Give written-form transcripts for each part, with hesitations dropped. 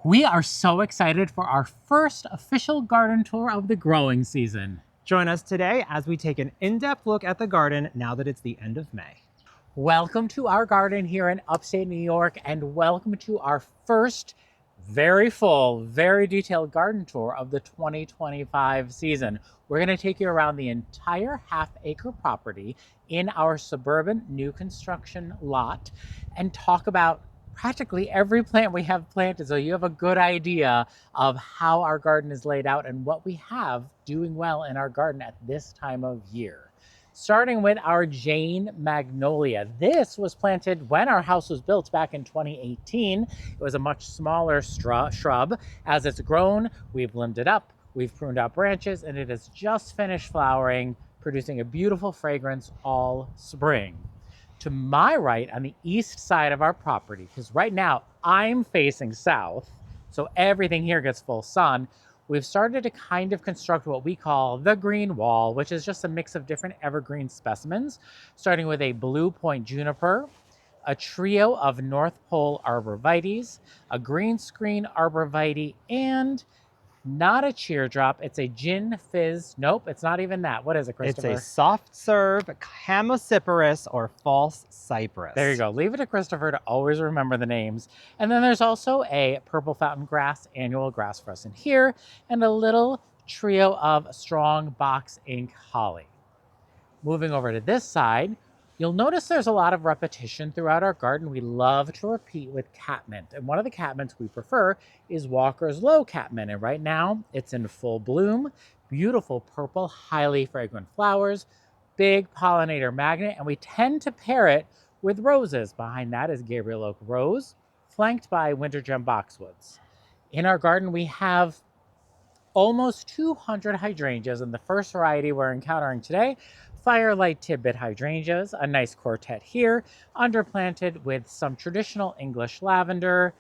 We are so excited for our first official garden tour of the growing season. Join us today as we take an in-depth look at the garden now that it's the end of May. Welcome to our garden here in upstate New York, and welcome to our first very full, very detailed garden tour of the 2025 season. We're going to take you around the entire half-acre property in our suburban new construction lot and talk about practically every plant we have planted, so you have a good idea of how our garden is laid out and what we have doing well in our garden at this time of year. Starting with our Jane Magnolia. This was planted when our house was built back in 2018. It was a much smaller shrub. As it's grown, we've limbed it up, we've pruned out branches, and it has just finished flowering, producing a beautiful fragrance all spring. To my right, on the east side of our property, because right now I'm facing south, so everything here gets full sun, we've started to kind of construct what we call the green wall, which is just a mix of different evergreen specimens, starting with a blue point juniper, a trio of North Pole arborvitaes, a green screen arborvitae, and not a teardrop, it's a gin fizz. Nope, it's not even that. What is it, Christopher? It's a soft serve Chamaecyparis or false cypress. There you go. Leave it to Christopher to always remember the names. And then there's also a purple fountain grass, annual grass for us in here, and a little trio of strong box ink holly. Moving over to this side, you'll notice there's a lot of repetition throughout our garden. We love to repeat with catmint. And one of the catmints we prefer is Walker's Low catmint. And right now it's in full bloom, beautiful purple, highly fragrant flowers, big pollinator magnet, and we tend to pair it with roses. Behind that is Gabriel Oak Rose, flanked by Winter Gem Boxwoods. In our garden, we have almost 200 hydrangeas, and the first variety we're encountering today, Firelight Tidbit hydrangeas, a nice quartet here, underplanted with some traditional English lavender,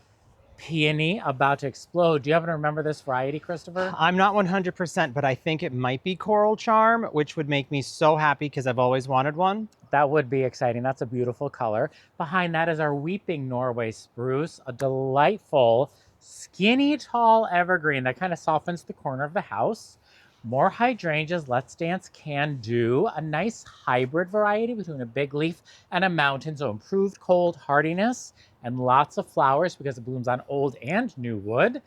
peony about to explode. Do you happen to remember this variety, Christopher? I'm not 100%, but I think it might be Coral Charm, which would make me so happy because I've always wanted one. That would be exciting. That's a beautiful color. Behind that is our Weeping Norway Spruce, a delightful, skinny, tall evergreen that kind of softens the corner of the house. More hydrangeas, Let's Dance Can Do, a nice hybrid variety between a big leaf and a mountain, so improved cold hardiness and lots of flowers because it blooms on old and new wood.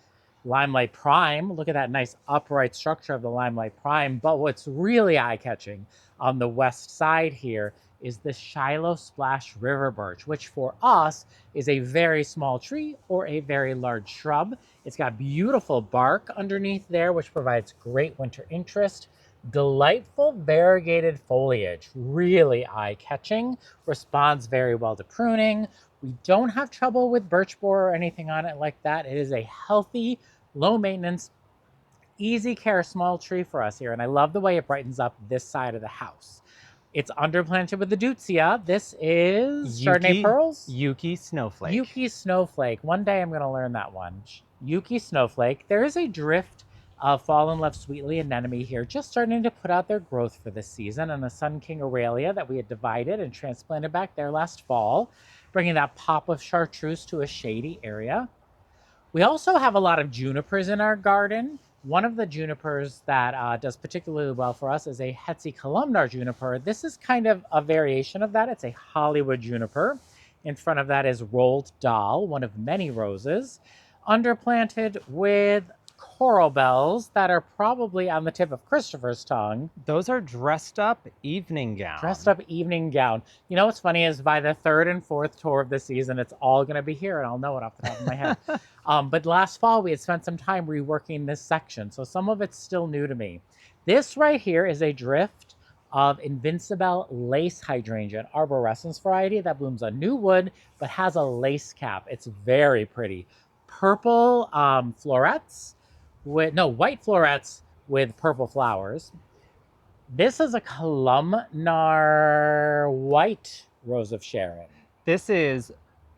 Limelight Prime, look at that nice upright structure of the Limelight Prime, but what's really eye-catching on the west side here is the Shiloh Splash River Birch, which for us is a very small tree or a very large shrub. It's got beautiful bark underneath there, which provides great winter interest. Delightful variegated foliage, really eye-catching, responds very well to pruning. We don't have trouble with birch borer or anything on it like that. It is a healthy, low maintenance, easy care small tree for us here, and I love the way it brightens up this side of the house. It's underplanted with the Deutzia. This is Chardonnay Pearls? Yuki Snowflake. Yuki Snowflake. One day I'm going to learn that one. Yuki Snowflake. There is a drift of Fallen Love Sweetly anemone here, just starting to put out their growth for this season, and a Sun King Aurelia that we had divided and transplanted back there last fall, bringing that pop of chartreuse to a shady area. We also have a lot of junipers in our garden. One of the junipers that does particularly well for us is a Hetzi columnar juniper. This is kind of a variation of that. It's a Hollywood juniper. In front of that is Rolled Doll, one of many roses, underplanted with coral bells that are probably on the tip of Christopher's tongue. Those are dressed up evening gown. Dressed up evening gown. You know what's funny is by the third and fourth tour of the season, it's all going to be here, and I'll know it off the top of my head. But last fall, we had spent some time reworking this section, so some of it's still new to me. This right here is a drift of Invincible Lace Hydrangea, an arborescens variety that blooms on new wood, but has a lace cap. It's very pretty. Purple florets, white florets with purple flowers. This is a columnar white Rose of Sharon. This is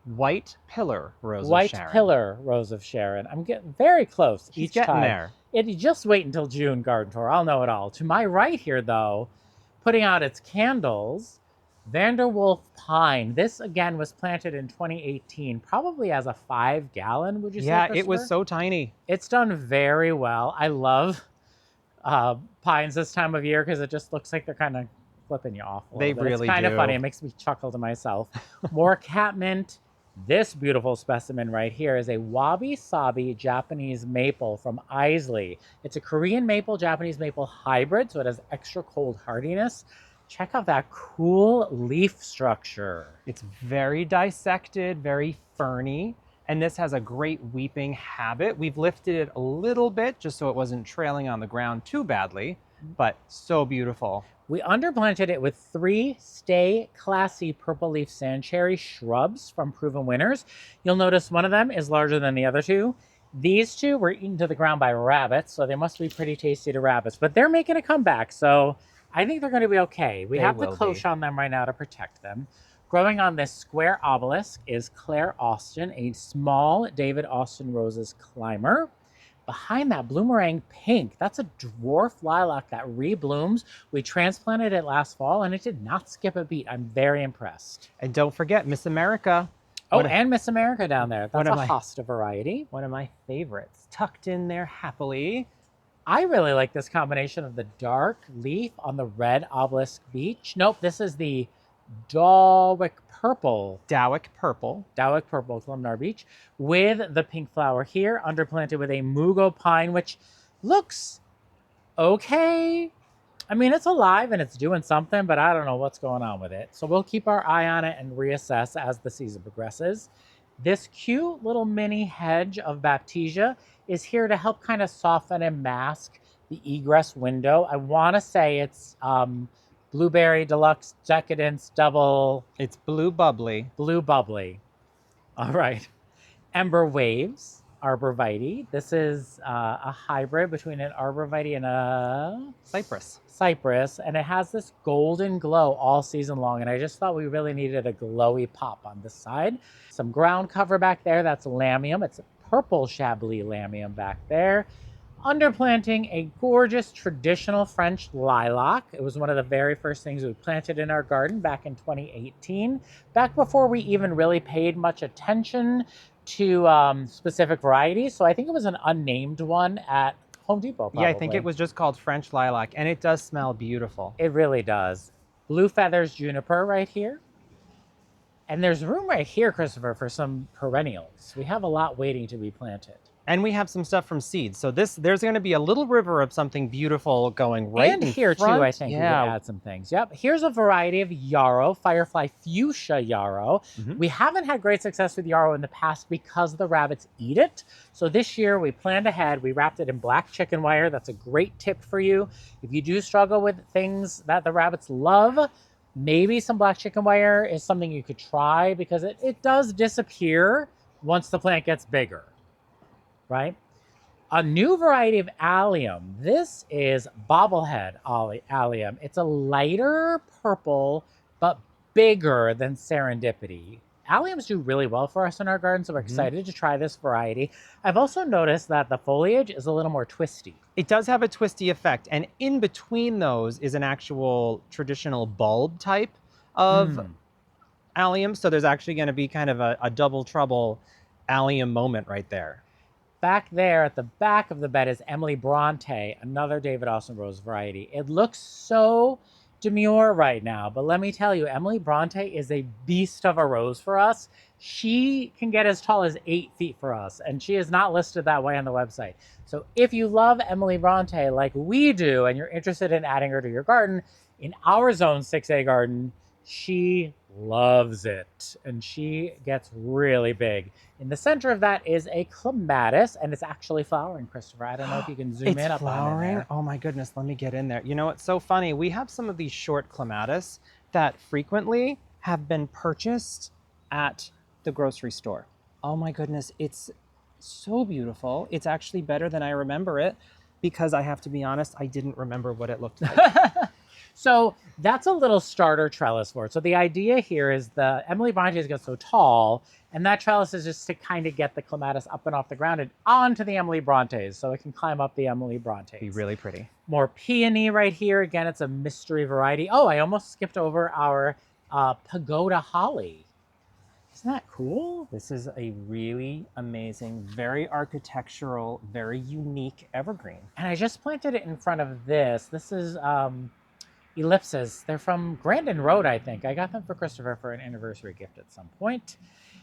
White Pillar Rose of Sharon. White Pillar Rose of Sharon. I'm getting very close He's each getting time. there. Just wait until June garden tour. I'll know it all. To my right here, though, putting out its candles, Vanderwolf pine. This again was planted in 2018, probably as a 5-gallon, would you say, Yeah, it was Christopher? so tiny. It's done very well. I love pines this time of year because it just looks like they're kind of flipping you off a They little bit. It's really kind of funny. do. It makes me chuckle to myself. More catmint. This beautiful specimen right here is a wabi-sabi Japanese maple from Isley. It's a Korean maple, Japanese maple hybrid, so it has extra cold hardiness. Check out that cool leaf structure. It's very dissected, very ferny, and this has a great weeping habit. We've lifted it a little bit just so it wasn't trailing on the ground too badly, but so beautiful. We underplanted it with 3 Stay Classy purple leaf sand cherry shrubs from Proven Winners. You'll notice one of them is larger than the other 2. These 2 were eaten to the ground by rabbits, so they must be pretty tasty to rabbits. But they're making a comeback, so I think they're going to be okay. We have the cloche on them right now to protect them. Growing on this square obelisk is Claire Austin, a small David Austin Roses climber. Behind that, bloomerang pink. That's a dwarf lilac that reblooms. We transplanted it last fall and it did not skip a beat. I'm very impressed. And don't forget Miss America. Oh, and Miss America down there. That's a hosta variety. One of my favorites, tucked in there happily. I really like this combination of the dark leaf on the red obelisk beach. Nope, this is the Dowick purple. Dowick purple. Dowick purple, Columnar Beach, with the pink flower here, underplanted with a mugo pine, which looks okay. I mean, it's alive and it's doing something, but I don't know what's going on with it. So we'll keep our eye on it and reassess as the season progresses. This cute little mini hedge of Baptisia is here to help kind of soften and mask the egress window. I want to say it's Blueberry Deluxe Decadence Double. It's blue bubbly. Blue bubbly. All right. Ember Waves, Arborvitae. This is a hybrid between an Arborvitae and a Cypress. Cypress, and it has this golden glow all season long, and I just thought we really needed a glowy pop on this side. Some ground cover back there, that's lamium. It's a purple Chablis lamium back there. Underplanting a gorgeous traditional French lilac. It was one of the very first things we planted in our garden back in 2018, back before we even really paid much attention to specific varieties. So I think it was an unnamed one at Home Depot, probably. Yeah, I think it was just called French lilac, and it does smell beautiful. It really does. Blue Feathers Juniper right here. And there's room right here, Christopher, for some perennials. We have a lot waiting to be planted. And we have some stuff from seeds. So there's going to be a little river of something beautiful going right in here front. too, I think we can add some things. Yep. Here's a variety of yarrow, Firefly Fuchsia yarrow. We haven't had great success with yarrow in the past because the rabbits eat it. So this year we planned ahead. We wrapped it in black chicken wire. That's a great tip for you. If you do struggle with things that the rabbits love, maybe some black chicken wire is something you could try because it does disappear once the plant gets bigger. Right? A new variety of allium. This is bobblehead allium. It's a lighter purple, but bigger than serendipity. Alliums do really well for us in our garden, so we're excited to try this variety. I've also noticed that the foliage is a little more twisty. It does have a twisty effect, and in between those is an actual traditional bulb type of allium, so there's actually going to be kind of a double trouble allium moment right there. Back there at the back of the bed is Emily Bronte, another David Austin Rose variety. It looks so demure right now, but let me tell you, Emily Bronte is a beast of a rose for us. She can get as tall as 8 feet for us, and she is not listed that way on the website. So if you love Emily Bronte like we do, and you're interested in adding her to your garden, in our Zone 6A garden, she loves it, and she gets really big. In the center of that is a clematis, and it's actually flowering, Christopher. I don't know if you can zoom in up flowering? on it. Oh my goodness, let me get in there. You know what's so funny? We have some of these short clematis that frequently have been purchased at the grocery store. Oh my goodness, it's so beautiful. It's actually better than I remember it because I have to be honest, I didn't remember what it looked like. So that's a little starter trellis for it. So the idea here is the Emily Brontes get so tall, and that trellis is just to kind of get the clematis up and off the ground and onto the Emily Brontes, so it can climb up the Emily Brontes. Be really pretty. More peony right here. Again, it's a mystery variety. Oh, I almost skipped over our pagoda holly. Isn't that cool? This is a really amazing, very architectural, very unique evergreen. And I just planted it in front of this. This is ellipses. They're from Grandin Road, I think. I got them for Christopher for an anniversary gift at some point.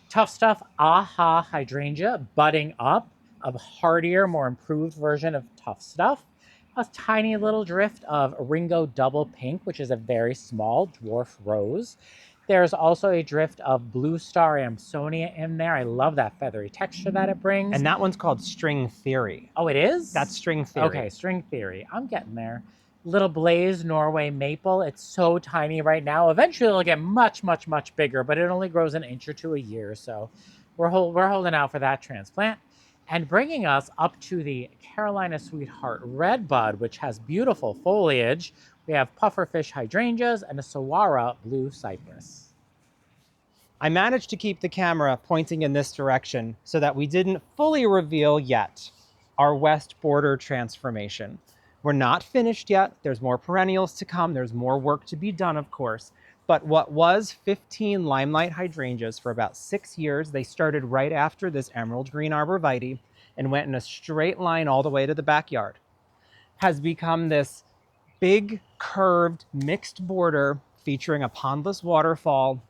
Tough Stuff Aha Hydrangea, budding up, a hardier, more improved version of Tough Stuff. A tiny little drift of Ringo Double Pink, which is a very small dwarf rose. There's also a drift of Blue Star Amsonia in there. I love that feathery texture that it brings. And that one's called String Theory. Oh, it is? That's String Theory. Okay, String Theory. I'm getting there. Little Blaze Norway Maple. It's so tiny right now. Eventually it'll get much, much, much bigger, but it only grows an inch or two a year. So we're holding out for that transplant. And bringing us up to the Carolina Sweetheart Redbud, which has beautiful foliage. We have pufferfish hydrangeas and a saguaro blue cypress. I managed to keep the camera pointing in this direction so that we didn't fully reveal yet our west border transformation. We're not finished yet. There's more perennials to come. There's more work to be done, of course. But what was 15 limelight hydrangeas for about 6 years, they started right after this emerald green arborvitae and went in a straight line all the way to the backyard, has become this big curved mixed border featuring a pondless waterfall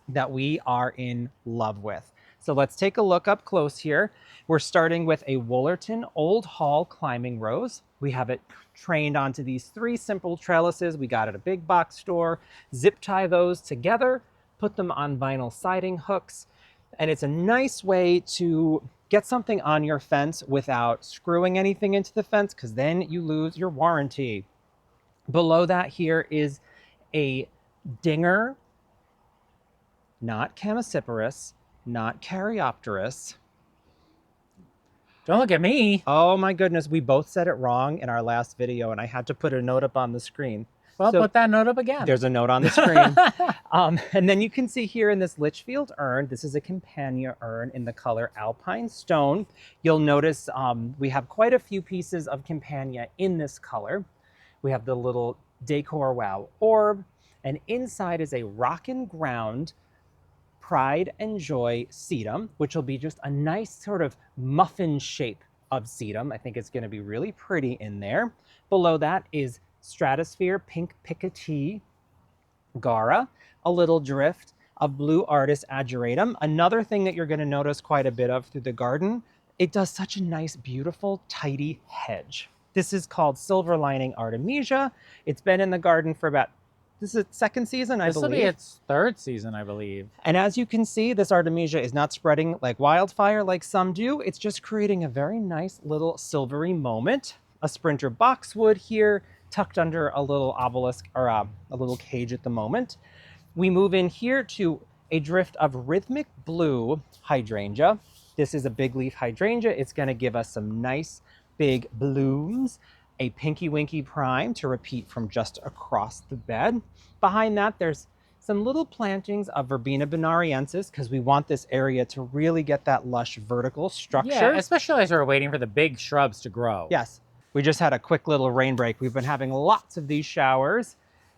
that we are in love with. So let's take a look up close here. We're starting with a Woolerton Old Hall climbing rose. We have it trained onto these 3 simple trellises. We got at a big box store, zip tie those together, put them on vinyl siding hooks. And it's a nice way to get something on your fence without screwing anything into the fence, because then you lose your warranty. Below that here is a dinger, not Chamaecyparis, not Caryopteris. Don't look at me. Oh my goodness, we both said it wrong in our last video and I had to put a note up on the screen. Well, put that note up again. There's a note on the screen. And then you can see here in this Litchfield urn, this is a Campania urn in the color Alpine Stone. You'll notice we have quite a few pieces of Campania in this color. We have the little Decor Wow orb, and inside is a Rockin' Ground Pride and Joy sedum, which will be just a nice sort of muffin shape of sedum. I think it's going to be really pretty in there. Below that is Stratosphere Pink Picotee Gara, a little drift of Blue Artist Ageratum. Another thing that you're going to notice quite a bit of through the garden, it does such a nice, beautiful, tidy hedge. This is called Silver Lining Artemisia. It's been in the garden for about, this is its 2nd season, I believe. This will be its 3rd season, I believe. And as you can see, this Artemisia is not spreading like wildfire like some do. It's just creating a very nice little silvery moment. A Sprinter boxwood here, tucked under a little obelisk or a little cage at the moment. We move in here to a drift of Rhythmic Blue Hydrangea. This is a big leaf hydrangea. It's going to give us some nice big blooms. A Pinky Winky Prime to repeat from just across the bed. Behind that, there's some little plantings of Verbena bonariensis because we want this area to really get that lush vertical structure. Yeah, especially as we're waiting for the big shrubs to grow. Yes. We just had a quick little rain break. We've been having lots of these showers.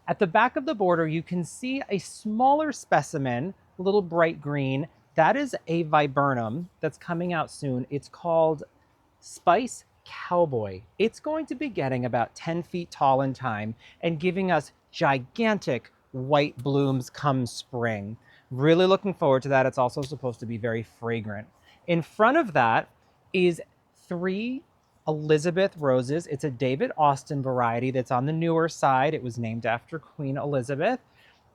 At the back of the border, you can see a smaller specimen, a little bright green. That is a viburnum that's coming out soon. It's called Spice Cowboy. It's going to be getting about 10 feet tall in time and giving us gigantic white blooms come spring. Really looking forward to that. It's also supposed to be very fragrant. In front of that is 3 Elizabeth roses. It's a David Austin variety that's on the newer side. It was named after Queen Elizabeth.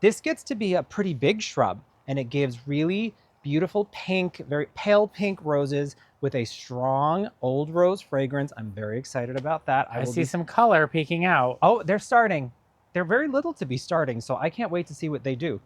This gets to be a pretty big shrub, and it gives really beautiful pink, very pale pink roses with a strong old rose fragrance. I'm very excited about that. I see some color peeking out. Oh, they're starting. They're very little to be starting, so I can't wait to see what they do.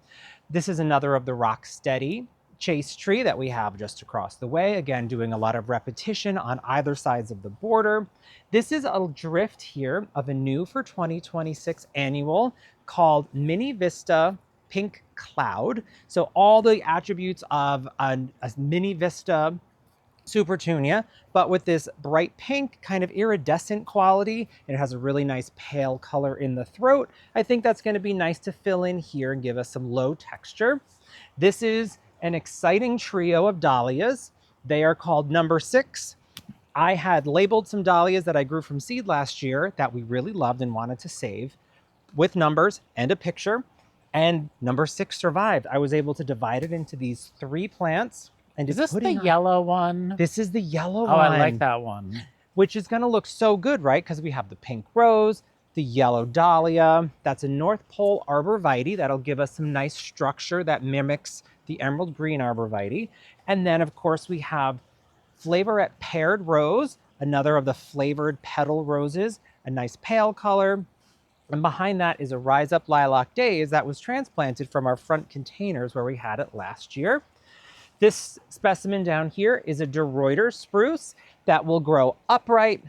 This is another of the Rock Steady Chase tree that we have just across the way. Again, doing a lot of repetition on either sides of the border. This is a drift here of a new for 2026 annual called Mini Vista Pink Cloud. So all the attributes of a Mini Vista Supertunia, but with this bright pink kind of iridescent quality. It has a really nice pale color in the throat. I think that's going to be nice to fill in here and give us some low texture. This is an exciting trio of dahlias. They are called number 6. I had labeled some dahlias that I grew from seed last year that we really loved and wanted to save with numbers and a picture. And number 6 survived. I was able to divide it into these 3 plants. And Is this the yellow one? This is the yellow one. Oh, I like that one. Which is going to look so good, right? Because we have the pink rose, the yellow dahlia. That's a North Pole arborvitae. That'll give us some nice structure that mimics the emerald green arborvitae. And then, of course, we have Flavorette paired rose, another of the flavored petal roses, a nice pale color. And behind that is a Rise Up Lilac Days that was transplanted from our front containers where we had it last year. This specimen down here is a De Ruyter spruce that will grow upright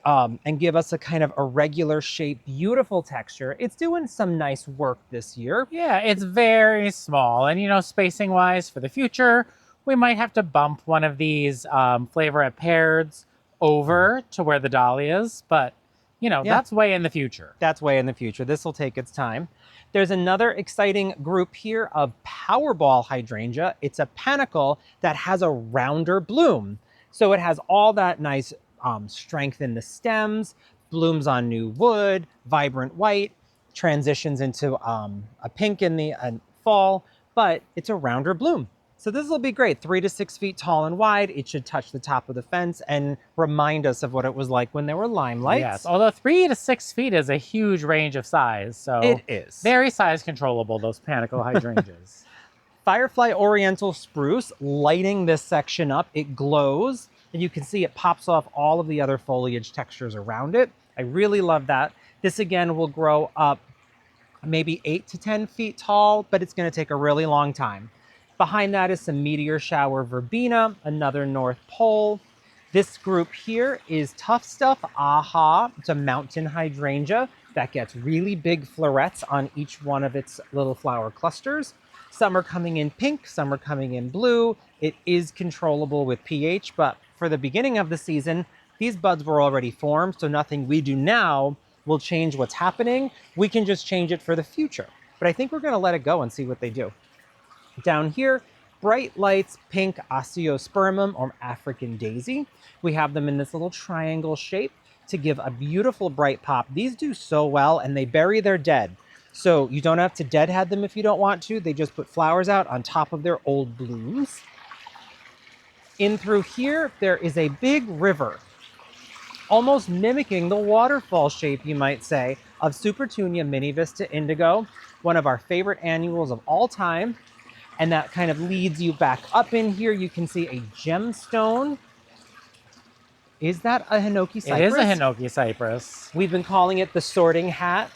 and give us a kind of irregular shape, beautiful texture. It's doing some nice work this year. Yeah, it's very small. And, you know, spacing wise for the future, we might have to bump one of these Flavorette pairs over to where the dahlia is. But, you know, that's way in the future. That's way in the future. This will take its time. There's another exciting group here of Powerball hydrangea. It's a panicle that has a rounder bloom. So it has all that nice strength in the stems, blooms on new wood, vibrant white, transitions into a pink in the fall, but it's a rounder bloom. So this will be great, 3 to 6 feet tall and wide. It should touch the top of the fence and remind us of what it was like when there were limelights. Yes, although 3 to 6 feet is a huge range of size. So it is. Very size controllable, those panicle hydrangeas. Firefly Oriental Spruce, lighting this section up. It glows, and you can see it pops off all of the other foliage textures around it. I really love that. This again will grow up maybe 8 to 10 feet tall, but it's going to take a really long time. Behind that is some Meteor Shower Verbena, another North Pole. This group here is Tough Stuff Aha. It's a mountain hydrangea that gets really big florets on each one of its little flower clusters. Some are coming in pink, some are coming in blue. It is controllable with pH, but for the beginning of the season, these buds were already formed, so nothing we do now will change what's happening. We can just change it for the future. But I think we're going to let it go and see what they do. Down here, Bright Lights Pink Osteospermum or African Daisy. We have them in this little triangle shape to give a beautiful bright pop. These do so well and they bury their dead. So you don't have to deadhead them if you don't want to. They just put flowers out on top of their old blooms. In through here, there is a big river, almost mimicking the waterfall shape, you might say, of Supertunia Mini Vista Indigo, one of our favorite annuals of all time. And that kind of leads you back up in here. You can see a gemstone. Is that a Hinoki cypress? It is a Hinoki cypress. We've been calling it the sorting hat.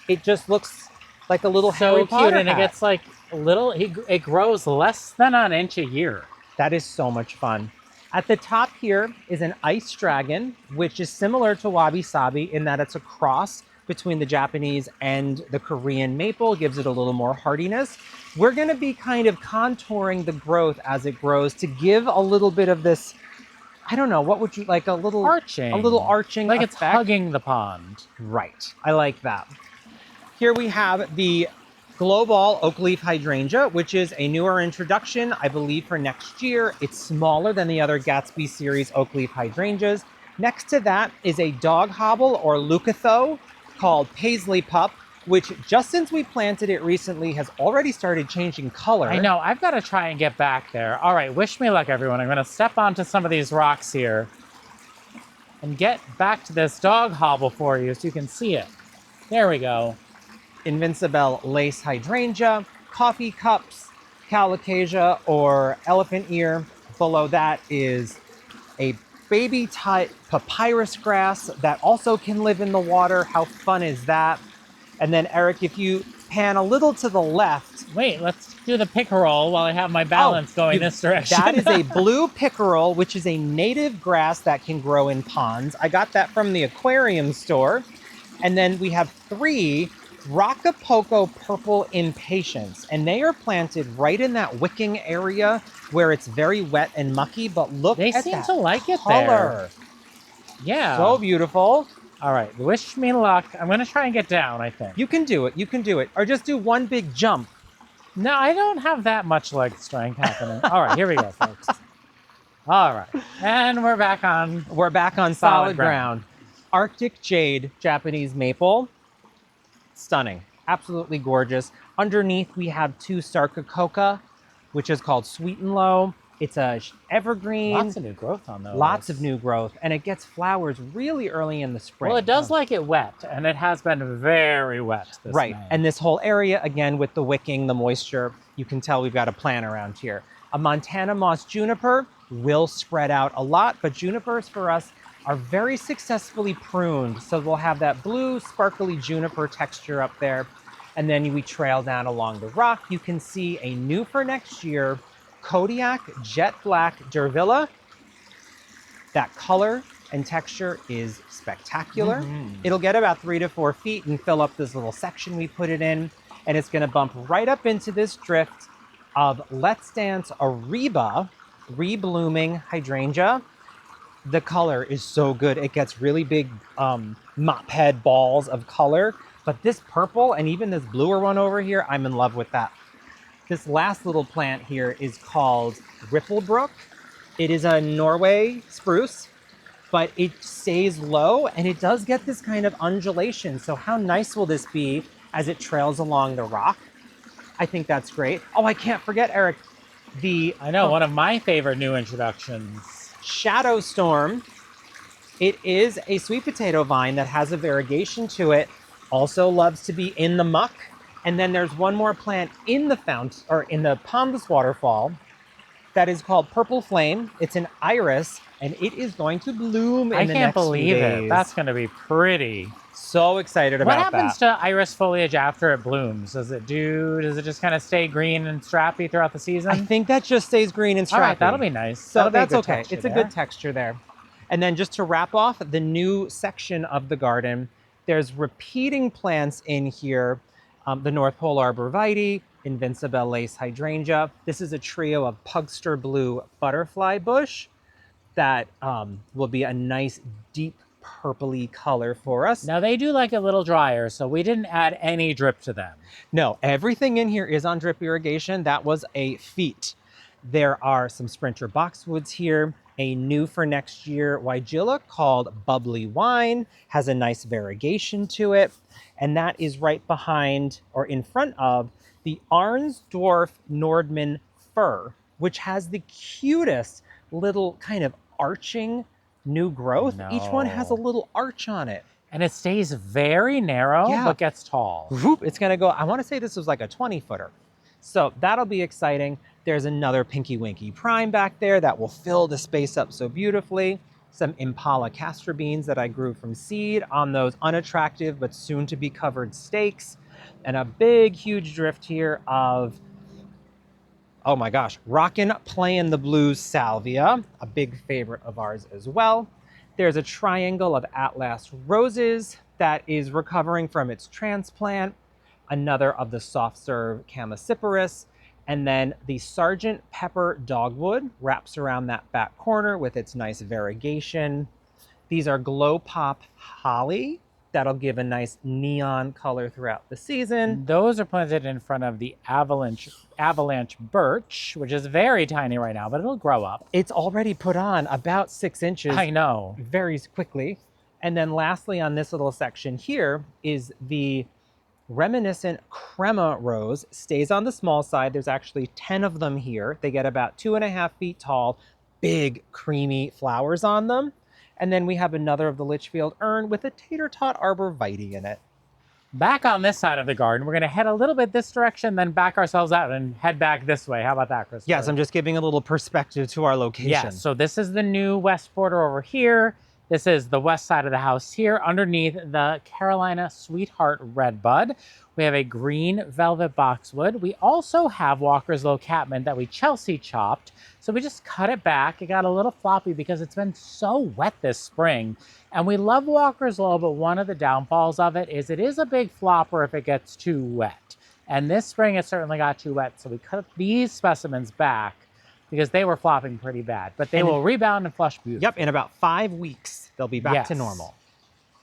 It just looks like a little Harry Potter cute, and hat. it gets like a little, it grows less than an inch a year. That is so much fun. At the top here is an ice dragon, which is similar to Wabi Sabi in that it's a cross between the Japanese and the Korean maple, gives it a little more hardiness. We're gonna be kind of contouring the growth as it grows to give a little bit of this, I don't know, what would you like, a little arching. A little arching like effect. It's hugging the pond. Right, I like that. Here we have the Global Oak Leaf Hydrangea, which is a newer introduction, I believe, for next year. It's smaller than the other Gatsby series Oak Leaf Hydrangeas. Next to that is a dog hobble or leucotho called Paisley Pup, which just since we planted it recently has already started changing color. I know, I've got to try and get back there. All right, wish me luck, everyone. I'm going to step onto some of these rocks here and get back to this dog hobble for you so you can see it. There we go. Invincibelle Lace Hydrangea, Coffee Cups, Calocasia, or Elephant Ear. Below that is a baby type papyrus grass that also can live in the water. How fun is that? And then Eric, if you pan a little to the left. Wait, let's do the pickerel while I have my balance going this direction. That is a blue pickerel, which is a native grass that can grow in ponds. I got that from the aquarium store. And then we have 3 Rocapoco purple impatiens, and they are planted right in that wicking area where it's very wet and mucky, but look They at seem that to like it there. color. Yeah. So beautiful. All right, wish me luck. I'm gonna try and get down, I think. You can do it. You can do it. Or just do one big jump. No, I don't have that much leg strength happening. All right, here we go, folks. All right, and we're back on. We're back on solid ground. Arctic jade, Japanese maple. Stunning. Absolutely gorgeous. Underneath, we have 2 Sarcococa, which is called Sweet and Low. It's a evergreen. Lots of new growth on those. Lots of new growth, and it gets flowers really early in the spring. Well, it does like it wet, and it has been very wet this Right, May. and this whole area, again, with the wicking, the moisture, you can tell we've got a plan around here. A Montana moss juniper will spread out a lot, but junipers for us are very successfully pruned, so we'll have that blue, sparkly juniper texture up there, and then we trail down along the rock. You can see a new for next year, Kodiak Jet Black Durvilla. That color and texture is spectacular. It'll get about 3 to 4 feet and fill up this little section we put it in, and it's gonna bump right up into this drift of Let's Dance Ariba reblooming hydrangea. The color is so good. It gets really big mop head balls of color, but this purple and even this bluer one over here, I'm in love with that. This last little plant here is called Ripplebrook. It is a Norway spruce, but it stays low and it does get this kind of undulation. So how nice will this be as it trails along the rock? I think that's great. Oh, I can't forget, Eric, I know, one of my favorite new introductions. Shadow Storm. It is a sweet potato vine that has a variegation to it. Also loves to be in the muck. And then there's one more plant in the fount or in the pondless waterfall that is called Purple Flame. It's an iris, and it is going to bloom in the next few days. I can't believe it. That's going to be pretty. So excited about that. What happens to iris foliage after it blooms? Does it just kind of stay green and strappy throughout the season? I think that just stays green and strappy. All right, that'll be nice. So that's okay. It's a good texture there. And then just to wrap off the new section of the garden, there's repeating plants in here. The North Pole Arborvitae, Invincibelle Lace Hydrangea. This is a trio of Pugster Blue Butterfly Bush that will be a nice deep purpley color for us. Now they do like a little drier, so we didn't add any drip to them. No, everything in here is on drip irrigation. That was a feat. There are some Sprinter boxwoods here. A new for next year Weigela called Bubbly Wine, has a nice variegation to it. And that is right behind or in front of the Arnsdorf Nordmann Fir, which has the cutest little kind of arching new growth. Each one has a little arch on it. And it stays very narrow, but gets tall. Whoop, it's gonna go, I wanna say this was like a 20-footer. So that'll be exciting. There's another Pinky Winky Prime back there that will fill the space up so beautifully. Some Impala castor beans that I grew from seed on those unattractive but soon to be covered stakes. And a big, huge drift here of, oh my gosh, Rockin' Playin' the Blues Salvia, a big favorite of ours as well. There's a triangle of Atlas roses that is recovering from its transplant. Another of the soft serve Chamaecyparis. And then the Sergeant Pepper Dogwood wraps around that back corner with its nice variegation. These are Glow Pop Holly. That'll give a nice neon color throughout the season. Those are planted in front of the avalanche birch, which is very tiny right now, but it'll grow up. It's already put on about 6 inches. I know. Very quickly. And then lastly on this little section here is the Reminiscent Crema Rose. Stays on the small side. There's actually 10 of them here. They get about 2.5 feet tall, big creamy flowers on them. And then we have another of the Litchfield Ern with a Tater Tot Arborvitae in it. Back on this side of the garden, we're going to head a little bit this direction, then back ourselves out and head back this way. How about that, Christopher? Yes, I'm just giving a little perspective to our location. Yes, so this is the new west border over here. This is the west side of the house here. Underneath the Carolina Sweetheart Redbud, we have a green velvet boxwood. We also have Walker's Low Catmint that we Chelsea chopped. So we just cut it back. It got a little floppy because it's been so wet this spring. And we love Walker's Low, but one of the downfalls of it is a big flopper if it gets too wet. And this spring it certainly got too wet. So we cut these specimens back because they were flopping pretty bad, but they will rebound and flush beautifully. Yep, in about 5 weeks, they'll be back to normal.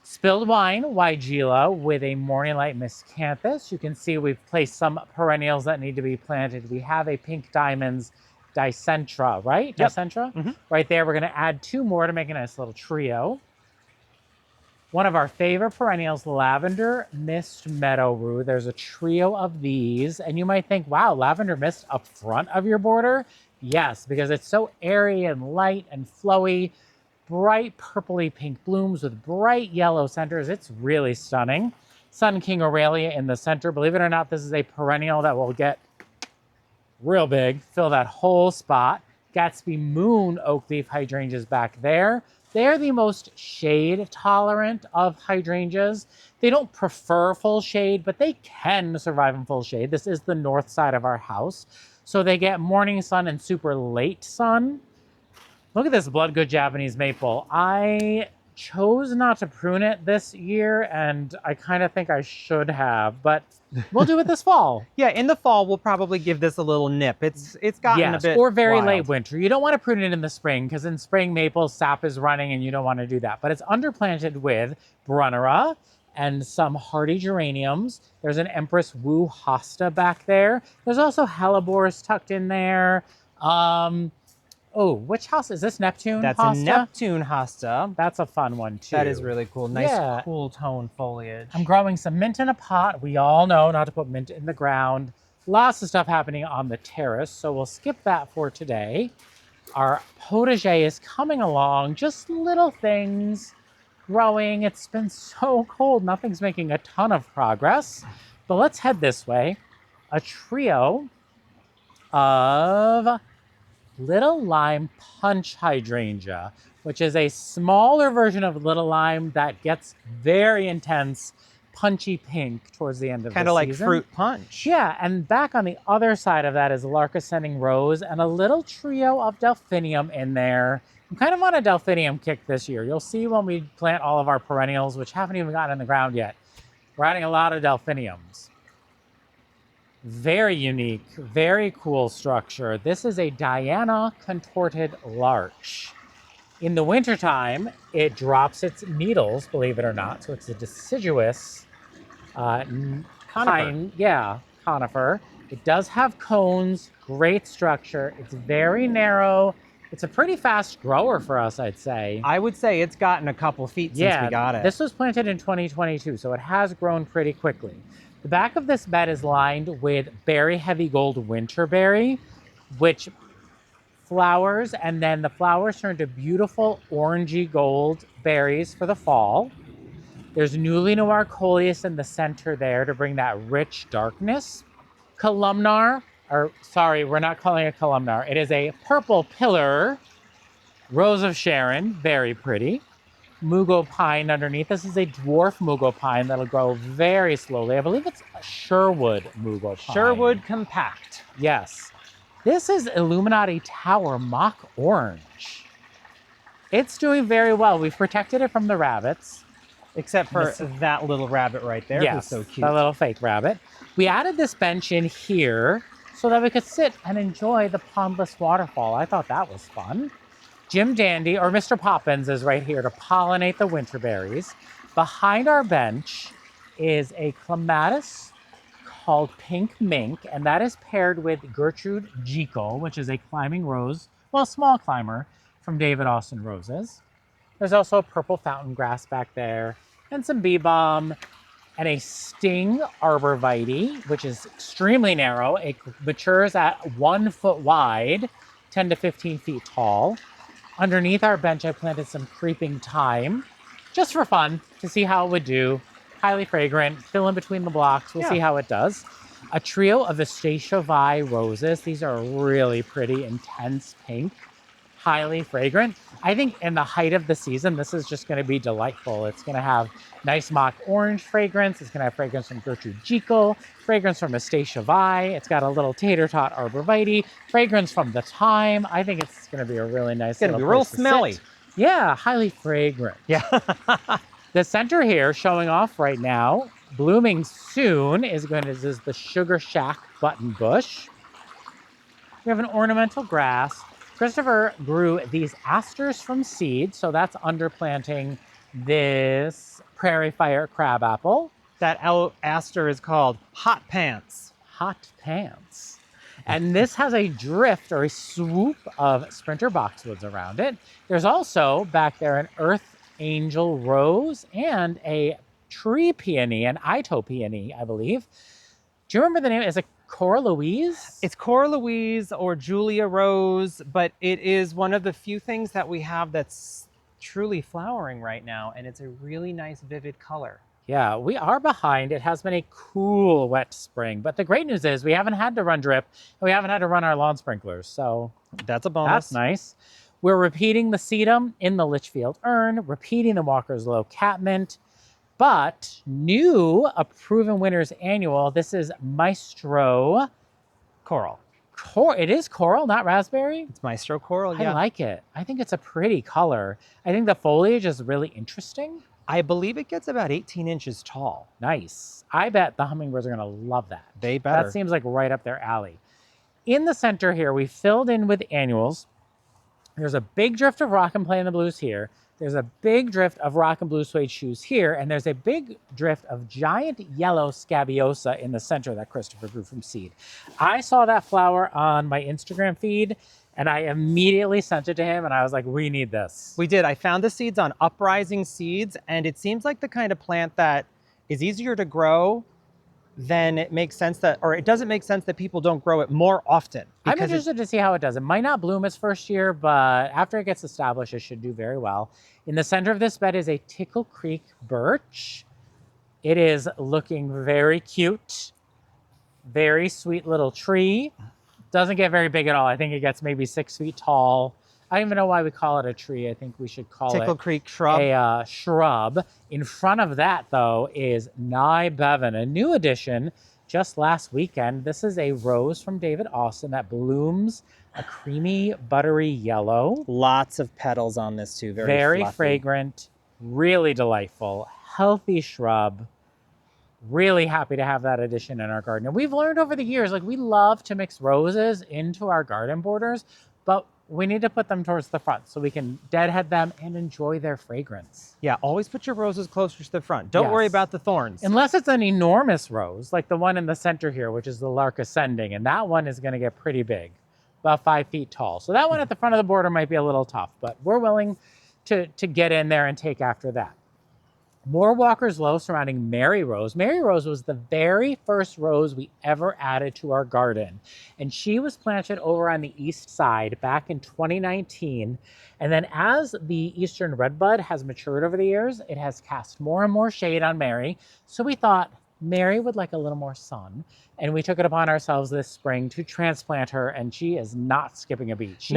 Spilled Wine Weigela with a Morning Light Miscanthus. You can see we've placed some perennials that need to be planted. We have a Pink Diamonds Dicentra, right? Yep. Dicentra? Right there. We're going to add 2 more to make a nice little trio. One of our favorite perennials, Lavender Mist Meadow Rue. There's a trio of these, and you might think, wow, lavender mist up front of your border? Yes, because it's so airy and light and flowy, bright purpley pink blooms with bright yellow centers. It's really stunning. Sun King Aurelia in the center. Believe it or not, this is a perennial that will get real big, fill that whole spot. Gatsby Moon oak leaf hydrangeas back there. They're the most shade tolerant of hydrangeas. They don't prefer full shade, but they can survive in full shade. This is the north side of our house. So they get morning sun and super late sun. Look at this blood good Japanese maple. I chose not to prune it this year, and I kind of think I should have, but we'll do it this fall. Yeah, in the fall, we'll probably give this a little nip. It's gotten a bit or very wild. late winter. You don't want to prune it in the spring, because in spring, maple sap is running, and you don't want to do that. But it's underplanted with Brunnera and some hardy geraniums. There's an Empress Wu hosta back there. There's also hellebores tucked in there. Oh, which house is this? Neptune That's hosta? a Neptune hosta. That's a fun one too. That is really cool. Nice cool tone foliage. I'm growing some mint in a pot. We all know not to put mint in the ground. Lots of stuff happening on the terrace, so we'll skip that for today. Our potager is coming along, just little things growing. It's been so cold, nothing's making a ton of progress. But let's head this way. A trio of Little Lime Punch Hydrangea, which is a smaller version of Little Lime that gets very intense, punchy pink towards the end of the season. Kind of like fruit punch. Yeah, and back on the other side of that is Lark Ascending Rose and a little trio of Delphinium in there. I'm kind of on a Delphinium kick this year. You'll see when we plant all of our perennials, which haven't even gotten in the ground yet. We're adding a lot of Delphiniums. Very unique, very cool structure. This is a Diana contorted larch. In the wintertime, it drops its needles, believe it or not. So it's a deciduous Conifer. Conifer. It does have cones, great structure. It's very narrow. It's a pretty fast grower for us, I'd say. I would say it's gotten a couple feet since we got it. This was planted in 2022, so it has grown pretty quickly. The back of this bed is lined with Berry Heavy Gold Winterberry, which flowers, and then the flowers turn to beautiful orangey gold berries for the fall. There's Newly Noir Coleus in the center there to bring that rich darkness. Columnar, or sorry, we're not calling it columnar. It is a purple pillar. Rose of Sharon, very pretty. Mugo pine underneath. This is a dwarf mugo pine that'll grow very slowly. I believe it's a Sherwood mugo pine. Sherwood compact. Yes. This is Illuminati Tower mock orange. It's doing very well. We've protected it from the rabbits. Except for that little rabbit right there, who's so cute. That little fake rabbit. We added this bench in here so that we could sit and enjoy the pondless waterfall. I thought that was fun. Jim Dandy, or Mr. Poppins, is right here to pollinate the winter berries. Behind our bench is a clematis called Pink Mink, and that is paired with Gertrude Jekyll, which is a climbing rose, well, small climber from David Austin Roses. There's also a purple fountain grass back there, and some bee balm, and a sting arborvitae, which is extremely narrow. It matures at 1 foot wide, 10 to 15 feet tall. Underneath our bench, I planted some creeping thyme, just for fun, to see how it would do. Highly fragrant, fill in between the blocks. We'll see how it does. A trio of Astacia Vi roses. These are really pretty, intense pink. highly fragrant. I think in the height of the season, this is just going to be delightful. It's going to have nice mock orange fragrance. It's going to have fragrance from Gertrude Jekyll, fragrance from Astacia Vi. It's got a little tater tot arborvitae, fragrance from the thyme. I think it's going to be a really nice. It's gonna be real smelly. Yeah, highly fragrant. Yeah. The center here showing off right now, blooming soon, is the Sugar Shack button bush. We have an ornamental grass. Christopher grew these asters from seed, so that's underplanting this prairie fire crabapple. That aster is called Hot Pants. Hot Pants. And this has a drift or a swoop of sprinter boxwoods around it. There's also back there an earth angel rose and a tree peony, an Ito peony, I believe. Do you remember the name? Is it Cora Louise? It's Cora Louise or Julia Rose, but it is one of the few things that we have that's truly flowering right now, and it's a really nice, vivid color. Yeah, we are behind. It has been a cool, wet spring, but the great news is we haven't had to run drip, and we haven't had to run our lawn sprinklers, so that's a bonus. That's nice. We're repeating the sedum in the Litchfield urn, repeating the Walker's Low catmint, but new, a proven winners annual. This is Maestro Coral. It is coral, not raspberry. It's Maestro Coral. Yeah, I like it. I think it's a pretty color. I think the foliage is really interesting. I believe it gets about 18 inches tall. Nice. I bet the hummingbirds are going to love that. They better. That seems like right up their alley. In the center here, we filled in with annuals. There's a big drift of rock and play in the blues here. There's a big drift of rock and blue suede shoes here. And there's a big drift of giant yellow scabiosa in the center that Christopher grew from seed. I saw that flower on my Instagram feed, and I immediately sent it to him, and I was like, we need this. We did. I found the seeds on Uprising Seeds, and it seems like the kind of plant that is easier to grow than it makes sense that, or it doesn't make sense that people don't grow it more often. I'm interested to see how it does. It might not bloom its first year, but after it gets established, it should do very well. In the center of this bed is a Tickle Creek birch. It is looking very cute, very sweet little tree. Doesn't get very big at all. I think it gets maybe 6 feet tall. I don't even know why we call it a tree. I think we should call Tickle Creek shrub. A shrub. In front of that, though, is Nye Bevan, a new addition just last weekend. This is a rose from David Austin that blooms a creamy, buttery yellow. Lots of petals on this too. Very fragrant, really delightful, healthy shrub. Really happy to have that addition in our garden. And we've learned over the years, like we love to mix roses into our garden borders, but we need to put them towards the front so we can deadhead them and enjoy their fragrance. Yeah, always put your roses closer to the front. Don't worry about the thorns. Unless it's an enormous rose, like the one in the center here, which is the Lark Ascending. And that one is going to get pretty big, about 5 feet tall. So that one at the front of the border might be a little tough, but we're willing to get in there and take after that. More Walker's Low surrounding Mary Rose. Mary Rose was the very first rose we ever added to our garden. And she was planted over on the east side back in 2019. And then as the Eastern Redbud has matured over the years, it has cast more and more shade on Mary. So we thought Mary would like a little more sun. And we took it upon ourselves this spring to transplant her, and she is not skipping a beat. She's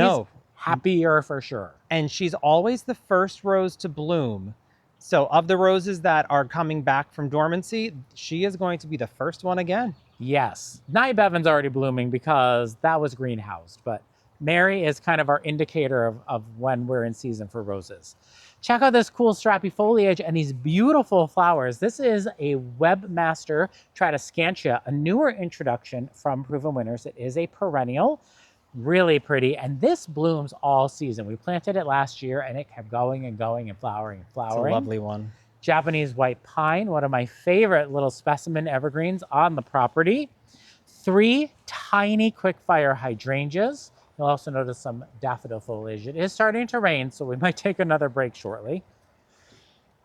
happier for sure. And she's always the first rose to bloom. So of the roses that are coming back from dormancy, she is going to be the first one again. Yes. Nye Bevan's already blooming because that was greenhoused, but Mary is kind of our indicator of when we're in season for roses. Check out this cool strappy foliage and these beautiful flowers. This is a Webmaster Tradescantia, a newer introduction from Proven Winners. It is a perennial. Really pretty, and this blooms all season. We planted it last year and it kept going and going and flowering and flowering. It's a lovely one. Japanese white pine, one of my favorite little specimen evergreens on the property. 3 tiny quickfire hydrangeas. You'll also notice some daffodil foliage. It is starting to rain, so we might take another break shortly.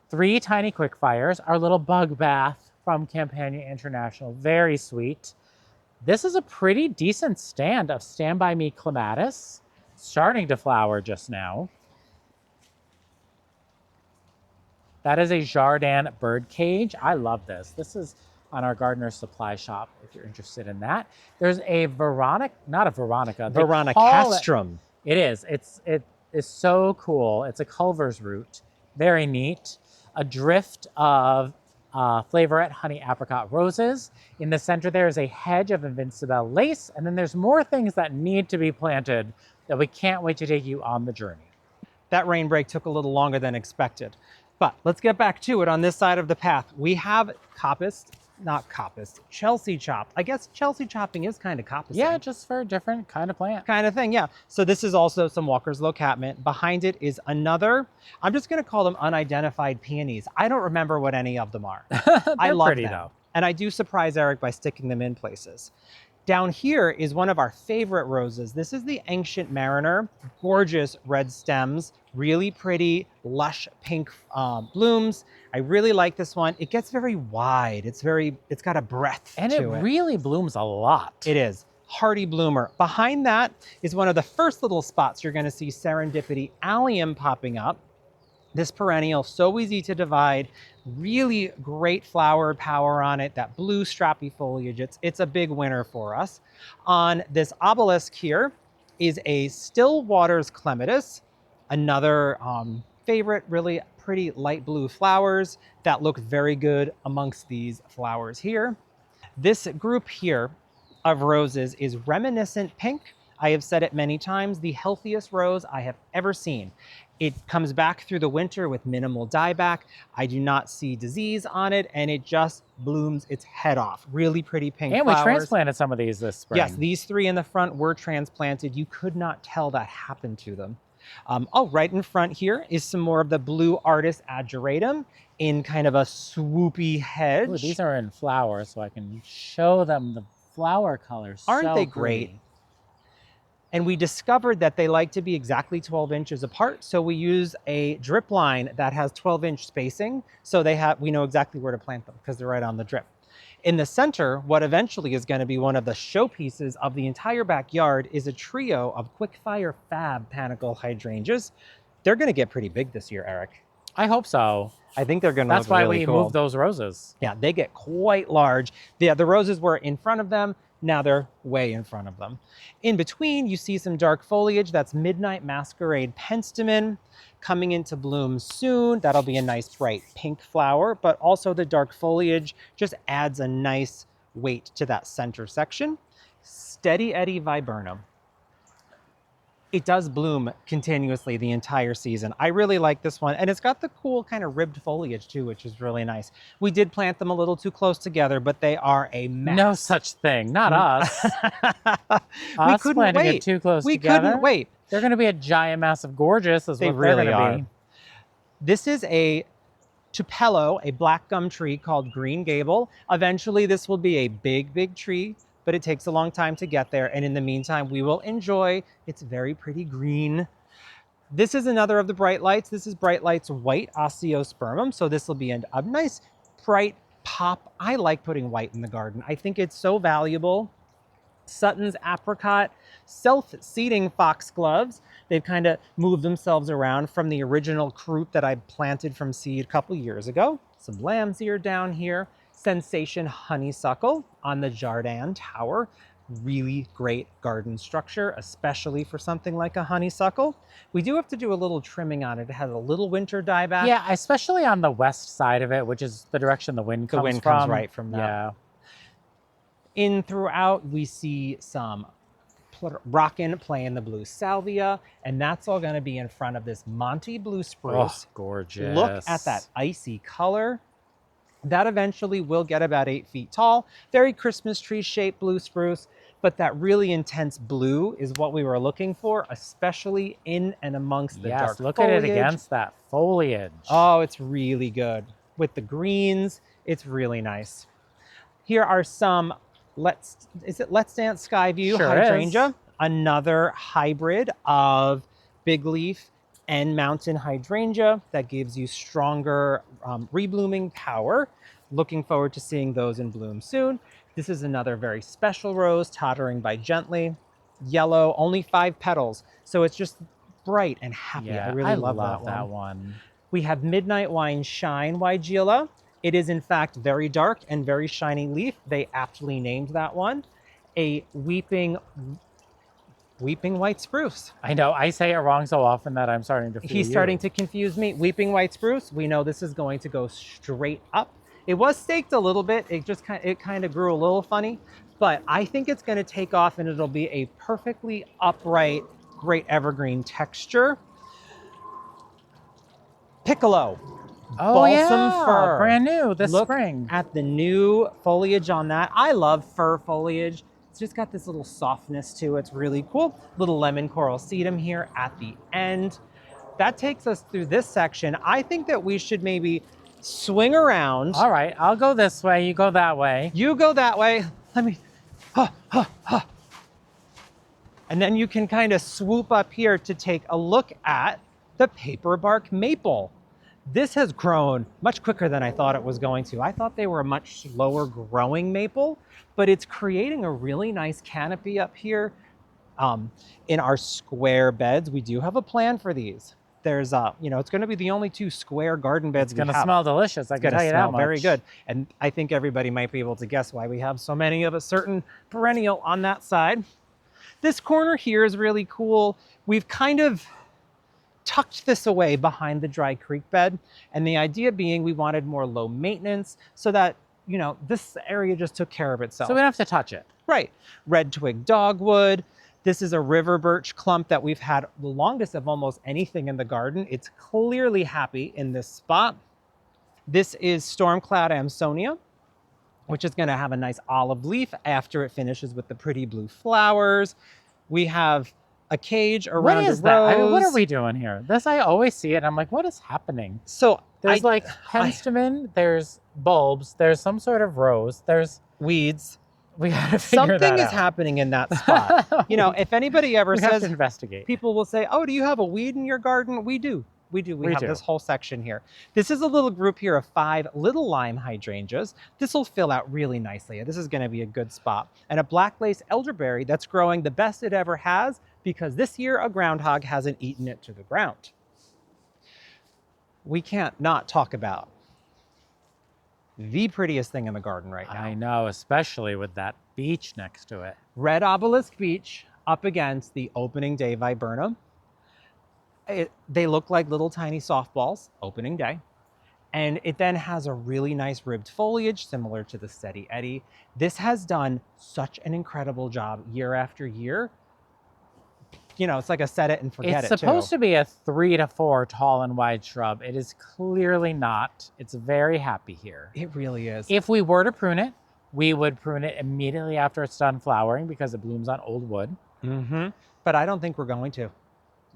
3 tiny quickfires, our little bug bath from Campania International, very sweet. This is a pretty decent stand of Stand By Me clematis, starting to flower just now. That is a Jardin bird cage. I love this. This is on our gardener's supply shop if you're interested in that. There's a Veronica, not a Veronica. Veronicastrum. It is. is so cool. It's a Culver's root, very neat. A drift of flavorette honey apricot roses. In the center there is a hedge of Invincible lace, and then there's more things that need to be planted that we can't wait to take you on the journey. That rain break took a little longer than expected. But let's get back to it. On this side of the path, we have Chelsea chop. I guess Chelsea chopping is kind of coppicing. Yeah, just for a different kind of plant. Kind of thing, yeah. So this is also some Walker's Low Catmint. Behind it is another, I'm just gonna call them unidentified peonies. I don't remember what any of them are. I love pretty them. though. And I do surprise Eric by sticking them in places. Down here is one of our favorite roses. This is the Ancient Mariner. Gorgeous red stems, really pretty, lush pink blooms. I really like this one. It gets very wide. It's got a breadth And to it really blooms a lot. It is. Hardy bloomer. Behind that is one of the first little spots you're going to see Serendipity allium popping up. This perennial, so easy to divide, really great flower power on it, that blue strappy foliage. It's a big winner for us. On this obelisk here is a Still Waters Clematis, another favorite, really pretty light blue flowers that look very good amongst these flowers here. This group here of roses is Reminiscent Pink. I have said it many times, the healthiest rose I have ever seen. It comes back through the winter with minimal dieback. I do not see disease on it, and it just blooms its head off. Really pretty pink And flowers. we transplanted some of these this spring. Yes, these three in the front were transplanted. You could not tell that happened to them. Right in front here is some more of the Blue Artist Ageratum in kind of a swoopy hedge. Ooh, these are in flower, so I can show them the flower colors. Aren't they great? Pretty. And we discovered that they like to be exactly 12 inches apart. So we use a drip line that has 12-inch spacing. So we know exactly where to plant them because they're right on the drip. In the center, what eventually is going to be one of the showpieces of the entire backyard is a trio of Quickfire Fab panicle hydrangeas. They're going to get pretty big this year, Eric. I hope so. I think they're going to That's look why really we cool. moved those roses. Yeah, they get quite large. The roses were in front of them. Now they're way in front of them. In between, you see some dark foliage. That's Midnight Masquerade Penstemon coming into bloom soon. That'll be a nice bright pink flower, but also the dark foliage just adds a nice weight to that center section. Steady Eddie Viburnum. It does bloom continuously the entire season. I really like this one. And it's got the cool kind of ribbed foliage too, which is really nice. We did plant them a little too close together, but they are a mess. No such thing. Not us. We couldn't planting wait. it too close We together. couldn't wait. They're going to be a giant, massive, gorgeous. Is They what they're really gonna are. Be. This is a tupelo, a black gum tree called Green Gable. Eventually, this will be a big, big tree, but it takes a long time to get there. And in the meantime, we will enjoy its very pretty green. This is another of the Bright Lights. This is Bright Lights White Osteospermum. So this will be a nice, bright pop. I like putting white in the garden. I think it's so valuable. Sutton's Apricot, self-seeding foxgloves. They've kind of moved themselves around from the original croute that I planted from seed a couple years ago. Some lamb's ear down here. Sensation Honeysuckle on the Jardin Tower. Really great garden structure, especially for something like a honeysuckle. We do have to do a little trimming on it. It has a little winter dieback. Yeah, especially on the west side of it, which is the direction the wind comes from. The wind comes right from that. Yeah. In throughout, we see some rockin' playing the blue salvia, and that's all going to be in front of this Monty blue spruce. Oh, gorgeous. Look at that icy color. That eventually will get about 8 feet tall. Very Christmas tree shaped blue spruce, but that really intense blue is what we were looking for, especially in and amongst the dark look foliage. at it against that foliage. Oh, it's really good. With the greens, it's really nice. Here are some Let's Dance Skyview Sure Hydrangea, is. another hybrid of big leaf and mountain hydrangea that gives you stronger reblooming power. Looking forward to seeing those in bloom soon. This is another very special rose, Tottering by Gently. Yellow, only 5 petals. So it's just bright and happy. Yeah, I really love that one. We have Midnight Wine Shine Weigela. It is in fact very dark and very shiny leaf. They aptly named that one. A Weeping Weeping white spruce. I know, I say it wrong so often that I'm starting to fool He's you. starting to confuse me. Weeping white spruce, we know this is going to go straight up. It was staked a little bit. It kind of grew a little funny, but I think it's going to take off and it'll be a perfectly upright, great evergreen texture. Piccolo, Oh balsam yeah, fir. brand new this Look spring. at the new foliage on that. I love fir foliage. It's just got this little softness to it. It's really cool. Little lemon coral sedum here at the end. That takes us through this section. I think that we should maybe swing around. All right, I'll go this way, you go that way. You go that way. Let me, and then you can kind of swoop up here to take a look at the paperbark maple. This has grown much quicker than I thought it was going to. I thought they were a much slower growing maple, but it's creating a really nice canopy up here. In our square beds, we do have a plan for these. There's it's going to be the only 2 square garden beds It's gonna smell delicious, I can tell you that much. Very good. And I think everybody might be able to guess why we have so many of a certain perennial on that side. This corner here is really cool. We've kind of tucked this away behind the dry creek bed. And the idea being we wanted more low maintenance so that, this area just took care of itself. So we don't have to touch it. Right. Red twig dogwood. This is a river birch clump that we've had the longest of almost anything in the garden. It's clearly happy in this spot. This is stormcloud amsonia, which is going to have a nice olive leaf after it finishes with the pretty blue flowers. We have a cage around What a is that? I mean, what are rose. we doing here? This, I always see it, and I'm like, what is happening? So There's like penstemon, there's bulbs, there's some sort of rose, there's weeds. we gotta figure Something that is out. happening in that spot. If anybody ever We have says, to investigate. people will say, oh, do you have a weed in your garden? We do. We have do. this whole section here. This is a little group here of 5 little lime hydrangeas. This will fill out really nicely. This is going to be a good spot. And a black lace elderberry that's growing the best it ever has because this year a groundhog hasn't eaten it to the ground. We can't not talk about the prettiest thing in the garden right now. I know, especially with that beach next to it. Red obelisk beech up against the opening day viburnum. They look like little tiny softballs, opening day. And it then has a really nice ribbed foliage similar to the Steady Eddie. This has done such an incredible job year after year. It's like a set it and forget it. It's supposed to be a 3 to 4 tall and wide shrub. It is clearly not. It's very happy here. It really is. If we were to prune it, we would prune it immediately after it's done flowering because it blooms on old wood. Mm-hmm. But I don't think we're going to.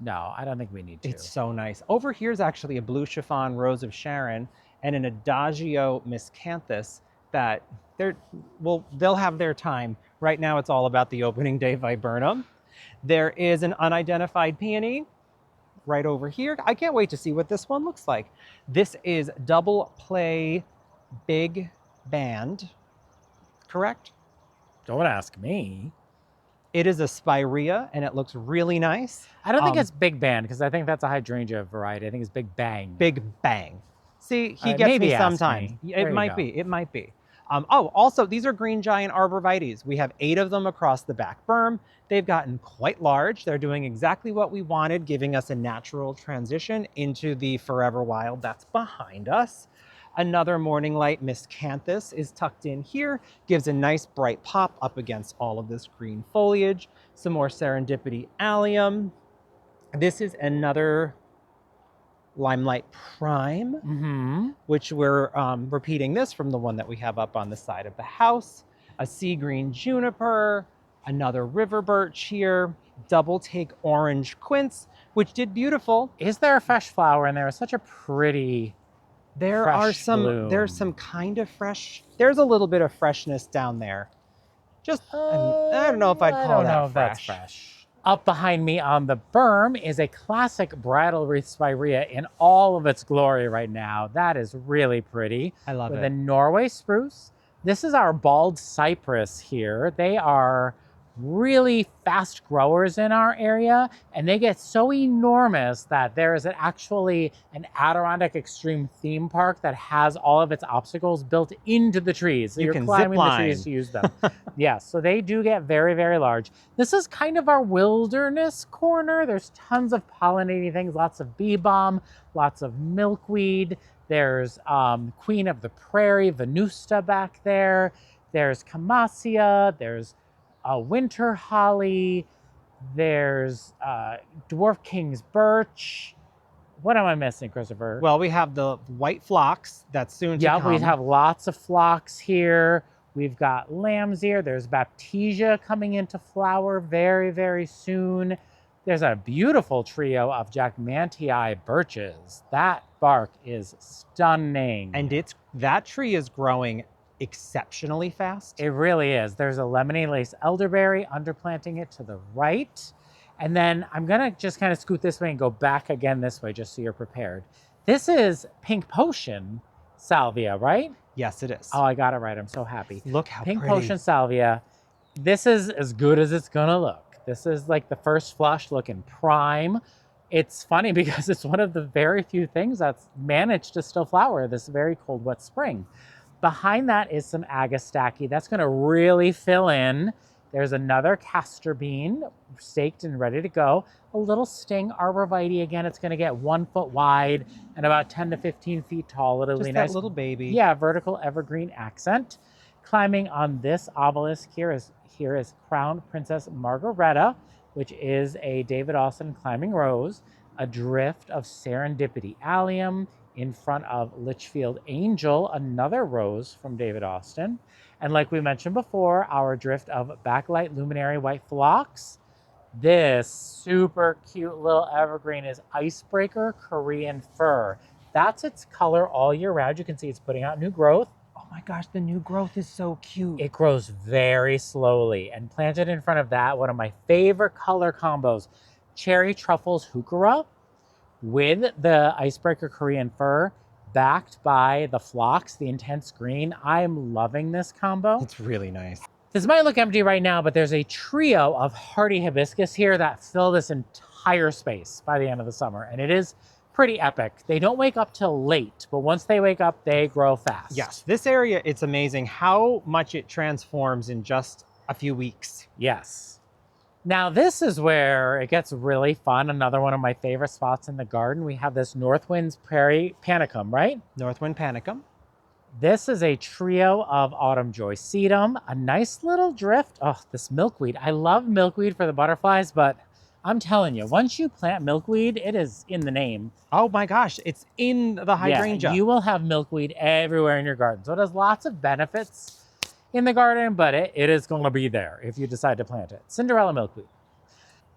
No, I don't think we need to. It's so nice. Over here is actually a blue chiffon rose of Sharon and an adagio miscanthus that they'll have their time. Right now it's all about the opening day viburnum. There is an unidentified peony right over here. I can't wait to see what this one looks like. This is double play big band, correct? Don't ask me. It is a spirea and it looks really nice. I don't think it's Big Band because I think that's a hydrangea variety. I think it's Big Bang. Big bang. See, he gets maybe me ask sometimes. me. There It you might go. be. It might be. Also, these are green giant arborvitaes. We have 8 of them across the back berm. They've gotten quite large. They're doing exactly what we wanted, giving us a natural transition into the forever wild that's behind us. Another morning light miscanthus is tucked in here, gives a nice bright pop up against all of this green foliage. Some more serendipity allium. This is another limelight prime, which we're repeating this from the one that we have up on the side of the house. A sea green juniper, another river birch here, double take orange quince, which did beautiful. Is there a fresh flower in there? It's such a pretty There's bloom. some kind of fresh, there's a little bit of freshness down there. Just, I don't know if I'd call that fresh. That's fresh. Up behind me on the berm is a classic bridal wreath spirea in all of its glory right now. That is really pretty. I love With it. a Norway spruce. This is our bald cypress here. They are really fast growers in our area, and they get so enormous that there is actually an Adirondack Extreme theme park that has all of its obstacles built into the trees. So You you're can zip climbing the trees line. to use them. Yes, so they do get very, very large. This is kind of our wilderness corner. There's tons of pollinating things, lots of bee balm, lots of milkweed. There's Queen of the Prairie, Venusta back there. There's Camassia. There's winter holly. There's dwarf king's birch. What am I missing, Christopher? Well, we have the white phlox that's soon to Yeah, come. we have lots of phlox here. We've got lamb's ear. There's baptisia coming into flower very, very soon. There's a beautiful trio of Jackmantii birches. That bark is stunning. And that tree is growing exceptionally fast. It really is. There's a lemony lace elderberry underplanting it to the right. And then I'm gonna just kind of scoot this way and go back again this way just so you're prepared. This is pink potion salvia, right? Yes, it is. Oh, I got it right. I'm so happy. Look how Pink pretty. potion salvia. This is as good as it's gonna look. This is like the first flush looking prime. It's funny because it's one of the very few things that's managed to still flower this very cold, wet spring. Behind that is some agastache. That's gonna really fill in. There's another castor bean staked and ready to go. A little sting arborvitae. Again, it's gonna get 1 foot wide and about 10 to 15 feet tall. It'll Just be that nice. little baby. Yeah, vertical evergreen accent. Climbing on this obelisk here is Crown Princess Margareta, which is a David Austin climbing rose, a drift of Serendipity allium in front of Litchfield Angel, another rose from David Austin. And like we mentioned before, our drift of Backlight Luminary White Phlox. This super cute little evergreen is Icebreaker Korean Fir. That's its color all year round. You can see it's putting out new growth. Oh my gosh, the new growth is so cute. It grows very slowly. And planted in front of that, one of my favorite color combos, Cherry Truffles Heuchera with the Icebreaker Korean Fir, backed by the Phlox, the intense green. I'm loving this combo. It's really nice. This might look empty right now, but there's a trio of hardy hibiscus here that fill this entire space by the end of the summer. And it is pretty epic. They don't wake up till late, but once they wake up, they grow fast. Yes, this area, it's amazing how much it transforms in just a few weeks. Yes. Now this is where it gets really fun. Another one of my favorite spots in the garden. We have this Northwind's Prairie Panicum, right? Northwind Panicum. This is a trio of Autumn Joy Sedum, a nice little drift. Oh, this milkweed. I love milkweed for the butterflies, but I'm telling you, once you plant milkweed, it is in the name. Oh my gosh, it's in the hydrangea. Yeah, you will have milkweed everywhere in your garden. So it has lots of benefits in the garden, but it is going to be there if you decide to plant it. Cinderella milkweed.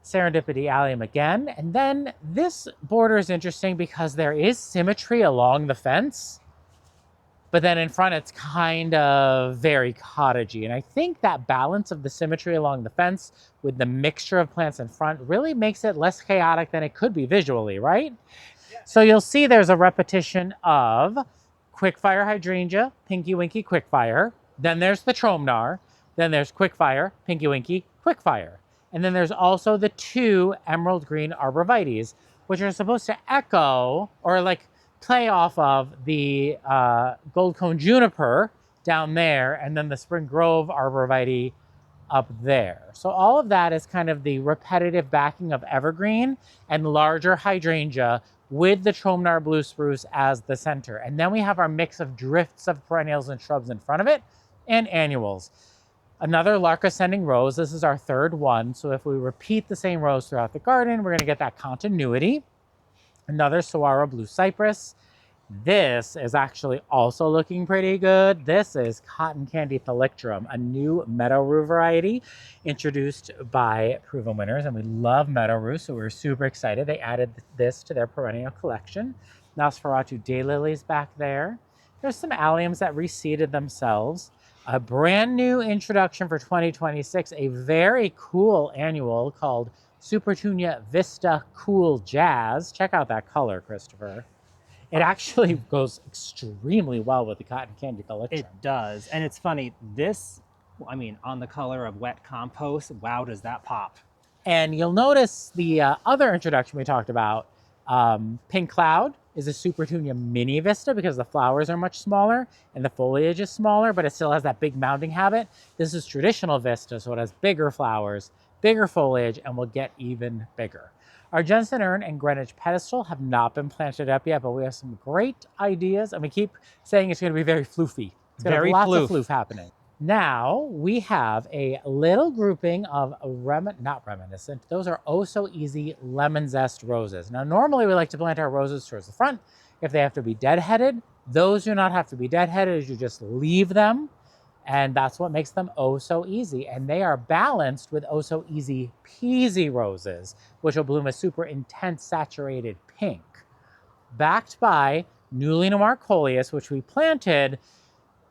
Serendipity allium again. And then this border is interesting because there is symmetry along the fence, but then in front it's kind of very cottagey. And I think that balance of the symmetry along the fence with the mixture of plants in front really makes it less chaotic than it could be visually, right? So you'll see there's a repetition of Quickfire Hydrangea, Pinky Winky Quickfire. Then there's the Tromnar. Then there's Quickfire, Pinky Winky, Quickfire. And then there's also the two emerald green arborvitaes, which are supposed to echo or like play off of the gold cone juniper down there, and then the spring grove arborvitae up there. So all of that is kind of the repetitive backing of evergreen and larger hydrangea with the Tromnar blue spruce as the center. And then we have our mix of drifts of perennials and shrubs in front of it and annuals. Another lark ascending rose. This is our third one. So if we repeat the same rose throughout the garden, we're going to get that continuity. Another saguaro blue cypress. This is actually also looking pretty good. This is Cotton Candy Thalictrum, a new meadow rue variety introduced by Proven Winners, and we love meadow rue, so we're super excited. They added this to their perennial collection. Nosferatu daylilies back there. There's some alliums that reseeded themselves. A brand new introduction for 2026, a very cool annual called Supertunia Vista Cool Jazz. Check out that color, Christopher. It actually goes extremely well with the Cotton Candy Thalictrum. It does. And it's funny, this I mean, on the color of wet compost, wow, does that pop. And you'll notice the other introduction we talked about, Pink Cloud, is a Supertunia mini vista because the flowers are much smaller and the foliage is smaller, but it still has that big mounding habit. This is traditional vista, so it has bigger flowers, bigger foliage, and will get even bigger. Our Jensen Urn and Greenwich pedestal have not been planted up yet, but we have some great ideas, and we keep saying it's going to be very floofy. It's going to have lots of floof happening. Now we have a little grouping of not reminiscent, those are oh so easy lemon zest roses. Now normally we like to plant our roses towards the front if they have to be deadheaded. Those do not have to be deadheaded, you just leave them, and that's what makes them oh so easy. And they are balanced with oh so easy peasy roses, which will bloom a super intense saturated pink, backed by Nulina Marcolius, which we planted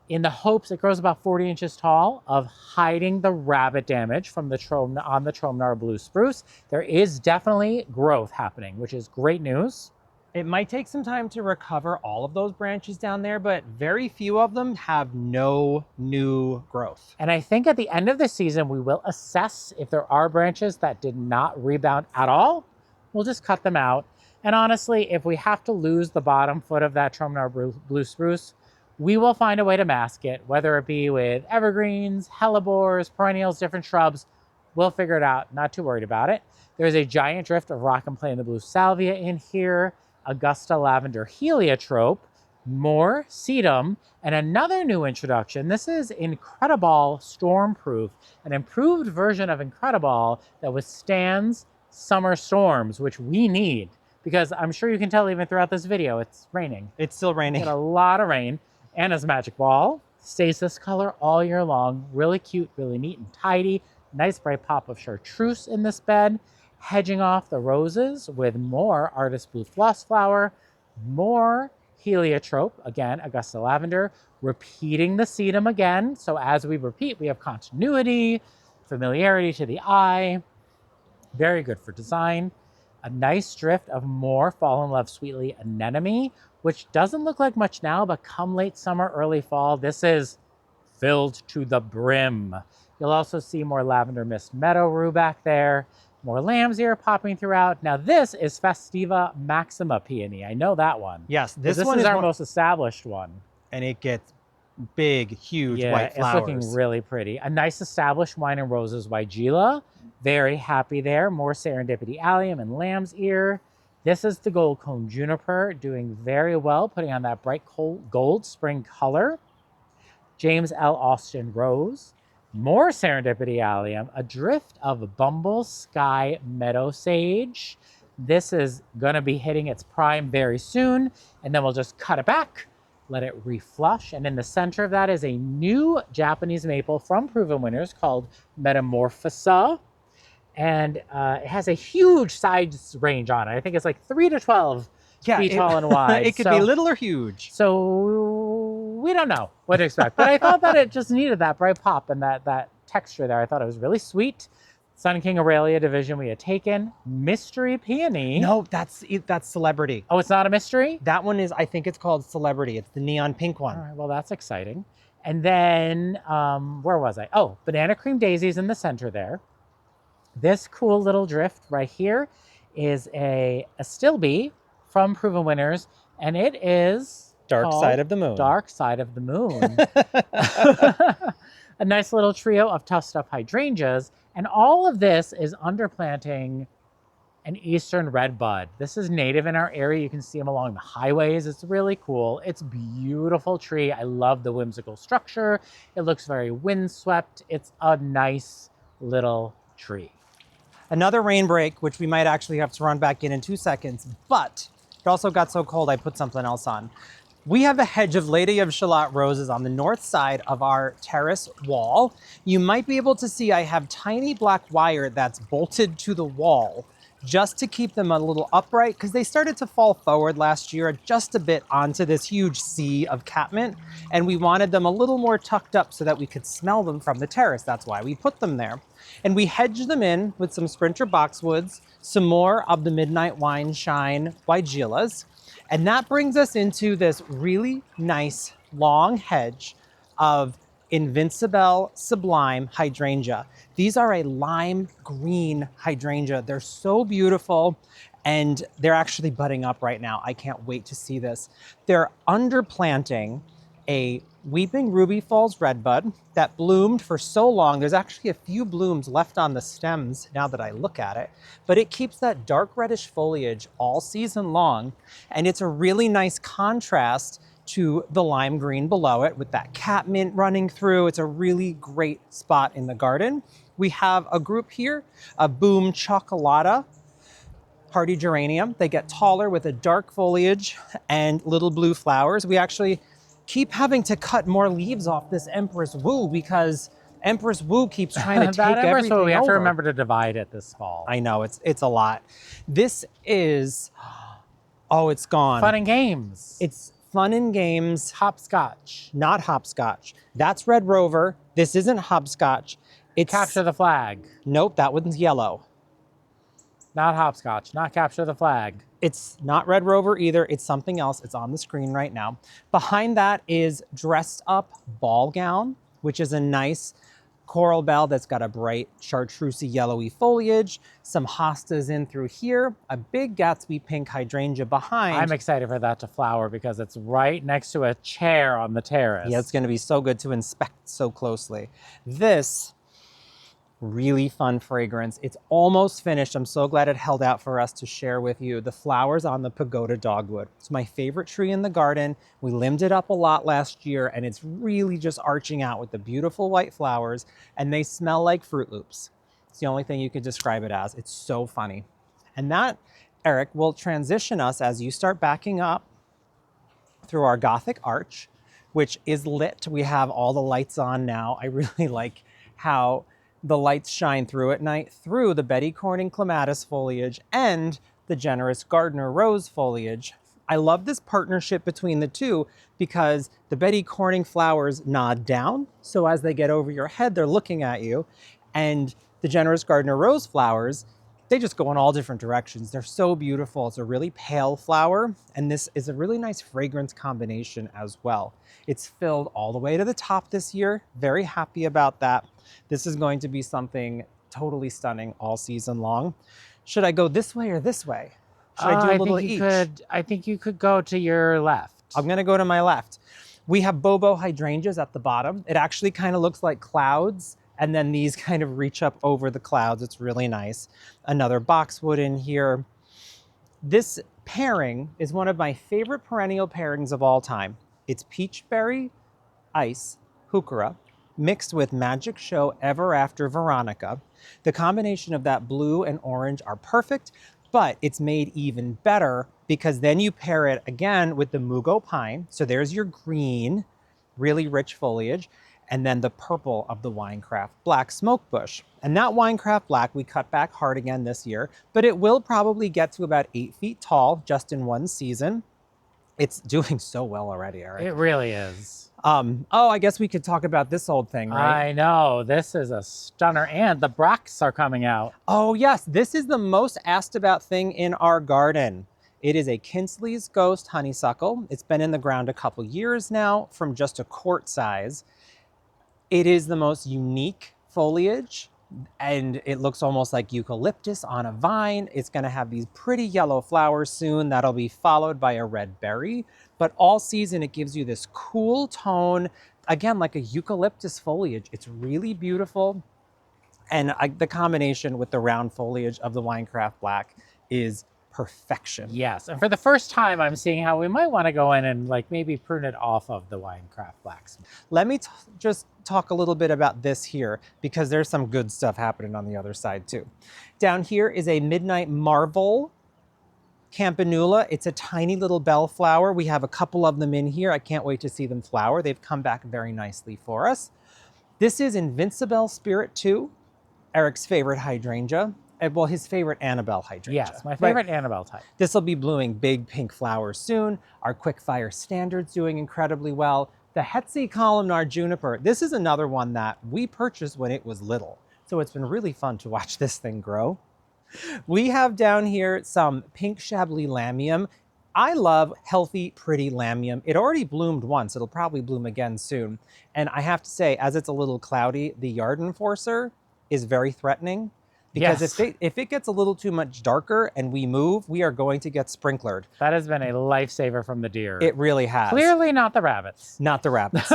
in the hopes it grows about 40 inches tall of hiding the rabbit damage from the on the Tromnar blue spruce. There is definitely growth happening, which is great news. It might take some time to recover all of those branches down there, but very few of them have no new growth. And I think at the end of the season, we will assess if there are branches that did not rebound at all. We'll just cut them out. And honestly, if we have to lose the bottom foot of that Tromnar blue spruce, we will find a way to mask it, whether it be with evergreens, hellebores, perennials, different shrubs. We'll figure it out, not too worried about it. There's a giant drift of rock and play in the blue salvia in here, Augusta lavender heliotrope, more sedum, and another new introduction. This is Incrediball Stormproof, an improved version of Incrediball that withstands summer storms, which we need, because I'm sure you can tell even throughout this video, it's raining. It's still raining. We get a lot of rain. Anna's Magic Ball stays this color all year long. Really cute, really neat and tidy. Nice bright pop of chartreuse in this bed. Hedging off the roses with more Artist Blue Floss Flower, more heliotrope, again, Augusta lavender, repeating the sedum again. So as we repeat, we have continuity, familiarity to the eye. Very good for design. A nice drift of more Fall in Love Sweetly anemone, which doesn't look like much now, but come late summer, early fall, this is filled to the brim. You'll also see more Lavender Mist Meadow Rue back there, more lamb's ear popping throughout. Now this is Festiva Maxima Peony. I know that one. Yes, this one is our most established one. And it gets big, huge white flowers. It's looking really pretty. A nice established Wine and Roses Weigela. Very happy there. More Serendipity Allium and Lamb's Ear. This is the Gold Cone Juniper, doing very well, putting on that bright gold spring color. James L. Austin Rose. More Serendipity Allium. A drift of Bumble Sky Meadow Sage. This is going to be hitting its prime very soon, and then we'll just cut it back, let it reflush. And in the center of that is a new Japanese maple from Proven Winners called Metamorphosa. And it has a huge size range on it. I think it's like 3 to 12 feet tall and wide. It could be little or huge. So we don't know what to expect. But I thought that it just needed that bright pop and that texture there. I thought it was really sweet. Sun King Aurelia division we had taken. Mystery Peony. No, that's Celebrity. Oh, it's not a mystery? That one is, I think it's called Celebrity. It's the neon pink one. All right, well, that's exciting. And then, where was I? Oh, Banana Cream Daisies in the center there. This cool little drift right here is a Astilbe from Proven Winners, and it is Dark Side of the Moon. Dark Side of the Moon. A nice little trio of tough stuff hydrangeas, and all of this is underplanting an Eastern red bud. This is native in our area. You can see them along the highways. It's really cool. It's a beautiful tree. I love the whimsical structure. It looks very windswept. It's a nice little tree. Another rain break, which we might actually have to run back in 2 seconds, but it also got so cold I put something else on. We have a hedge of Lady of Shalott roses on the north side of our terrace wall. You might be able to see I have tiny black wire that's bolted to the wall just to keep them a little upright, because they started to fall forward last year just a bit onto this huge sea of catmint, and we wanted them a little more tucked up so that we could smell them from the terrace. That's why we put them there. And we hedged them in with some Sprinter boxwoods, some more of the Midnight Wine Shine Weigelas, and that brings us into this really nice long hedge of Invincible Sublime Hydrangea. These are a lime green hydrangea. They're so beautiful, and they're actually budding up right now. I can't wait to see this. They're underplanting a Weeping Ruby Falls redbud that bloomed for so long. There's actually a few blooms left on the stems now that I look at it, but it keeps that dark reddish foliage all season long, and it's a really nice contrast to the lime green below it with that catmint running through. It's a really great spot in the garden. We have a group here, a Boom Chocolata hardy geranium. They get taller with a dark foliage and little blue flowers. We actually keep having to cut more leaves off this Empress Wu because Empress Wu keeps trying to take everything over. We have to remember to divide it this fall. I know, it's a lot. This is, oh, it's gone. Fun and games. It's fun and games. Hopscotch. Not hopscotch. That's Red Rover. This isn't hopscotch. It's Capture the Flag. Nope, that one's yellow. Not hopscotch, not Capture the Flag. It's not Red Rover either. It's something else. It's on the screen right now. Behind that is Dressed Up Ball Gown, which is a nice coral bell that's got a bright chartreusey yellowy foliage, some hostas in through here, a big Gatsby pink hydrangea behind. I'm excited for that to flower because it's right next to a chair on the terrace. Yeah, it's going to be so good to inspect so closely. This really fun fragrance. It's almost finished. I'm so glad it held out for us to share with you. The flowers on the pagoda dogwood. It's my favorite tree in the garden. We limbed it up a lot last year, and it's really just arching out with the beautiful white flowers, and they smell like Fruit Loops. It's the only thing you could describe it as. It's so funny. And that, Eric, will transition us as you start backing up through our Gothic arch, which is lit. We have all the lights on now. I really like how the lights shine through at night through the Betty Corning clematis foliage and the generous Gardner rose foliage. I love this partnership between the two because the Betty Corning flowers nod down, so as they get over your head, they're looking at you, and the generous Gardner rose flowers, they just go in all different directions. They're so beautiful. It's a really pale flower, and this is a really nice fragrance combination as well. It's filled all the way to the top this year. Very happy about that. This is going to be something totally stunning all season long. Should I go this way or this way? Should I do a little each? I think you could go to your left. I'm gonna go to my left. We have Bobo hydrangeas at the bottom. It actually kind of looks like clouds, and then these kind of reach up over the clouds. It's really nice. Another boxwood in here. This pairing is one of my favorite perennial pairings of all time. It's peachberry, ice, heuchera, mixed with Magic Show Ever After Veronica. The combination of that blue and orange are perfect, but it's made even better because then you pair it again with the Mugo Pine. So there's your green, really rich foliage, and then the purple of the Winecraft Black Smoke Bush. And that Winecraft Black we cut back hard again this year, but it will probably get to about 8 feet tall just in one season. It's doing so well already, Eric. It really is. Oh, I guess we could talk about this old thing, right? I know. This is a stunner, and the bracts are coming out. Oh, yes. This is the most asked about thing in our garden. It is a Kinsley's Ghost honeysuckle. It's been in the ground a couple years now from just a quart size. It is the most unique foliage, and it looks almost like eucalyptus on a vine. It's going to have these pretty yellow flowers soon. That'll be followed by a red berry. But all season, it gives you this cool tone, again, like a eucalyptus foliage. It's really beautiful. And the combination with the round foliage of the Winecraft Black is perfection. Yes, and for the first time, I'm seeing how we might want to go in and like maybe prune it off of the Winecraft Blacks. Let me just talk a little bit about this here because there's some good stuff happening on the other side too. Down here is a Midnight Marvel Campanula. It's a tiny little bellflower. We have a couple of them in here. I can't wait to see them flower. They've come back very nicely for us. This is Invincible Spirit 2, Eric's favorite hydrangea. Well, his favorite Annabelle hydrangea. Yes, my favorite Annabelle type. This will be blooming big pink flowers soon. Our Quickfire Standard's doing incredibly well. The Hetzi columnar juniper, this is another one that we purchased when it was little. So it's been really fun to watch this thing grow. We have down here some pink Chablis lamium. I love healthy, pretty lamium. It already bloomed once. It'll probably bloom again soon. And I have to say, as it's a little cloudy, the yard enforcer is very threatening because Yes. if it gets a little too much darker and we move, we are going to get sprinklered. That has been a lifesaver from the deer. It really has. Clearly not the rabbits. Not the rabbits.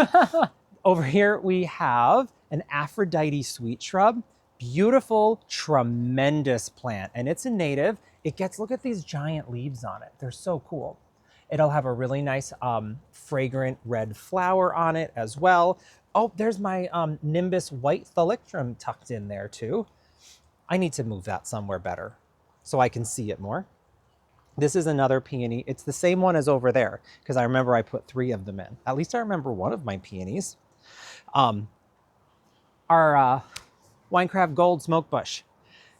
Over here we have an Aphrodite sweet shrub. Beautiful, tremendous plant. And it's a native. It gets, look at these giant leaves on it. They're so cool. It'll have a really nice fragrant red flower on it as well. Oh, there's my Nimbus white thalictrum tucked in there too. I need to move that somewhere better so I can see it more. This is another peony. It's the same one as over there because I remember I put 3 of them in. At least I remember one of my peonies. Our Winecraft Gold smoke bush.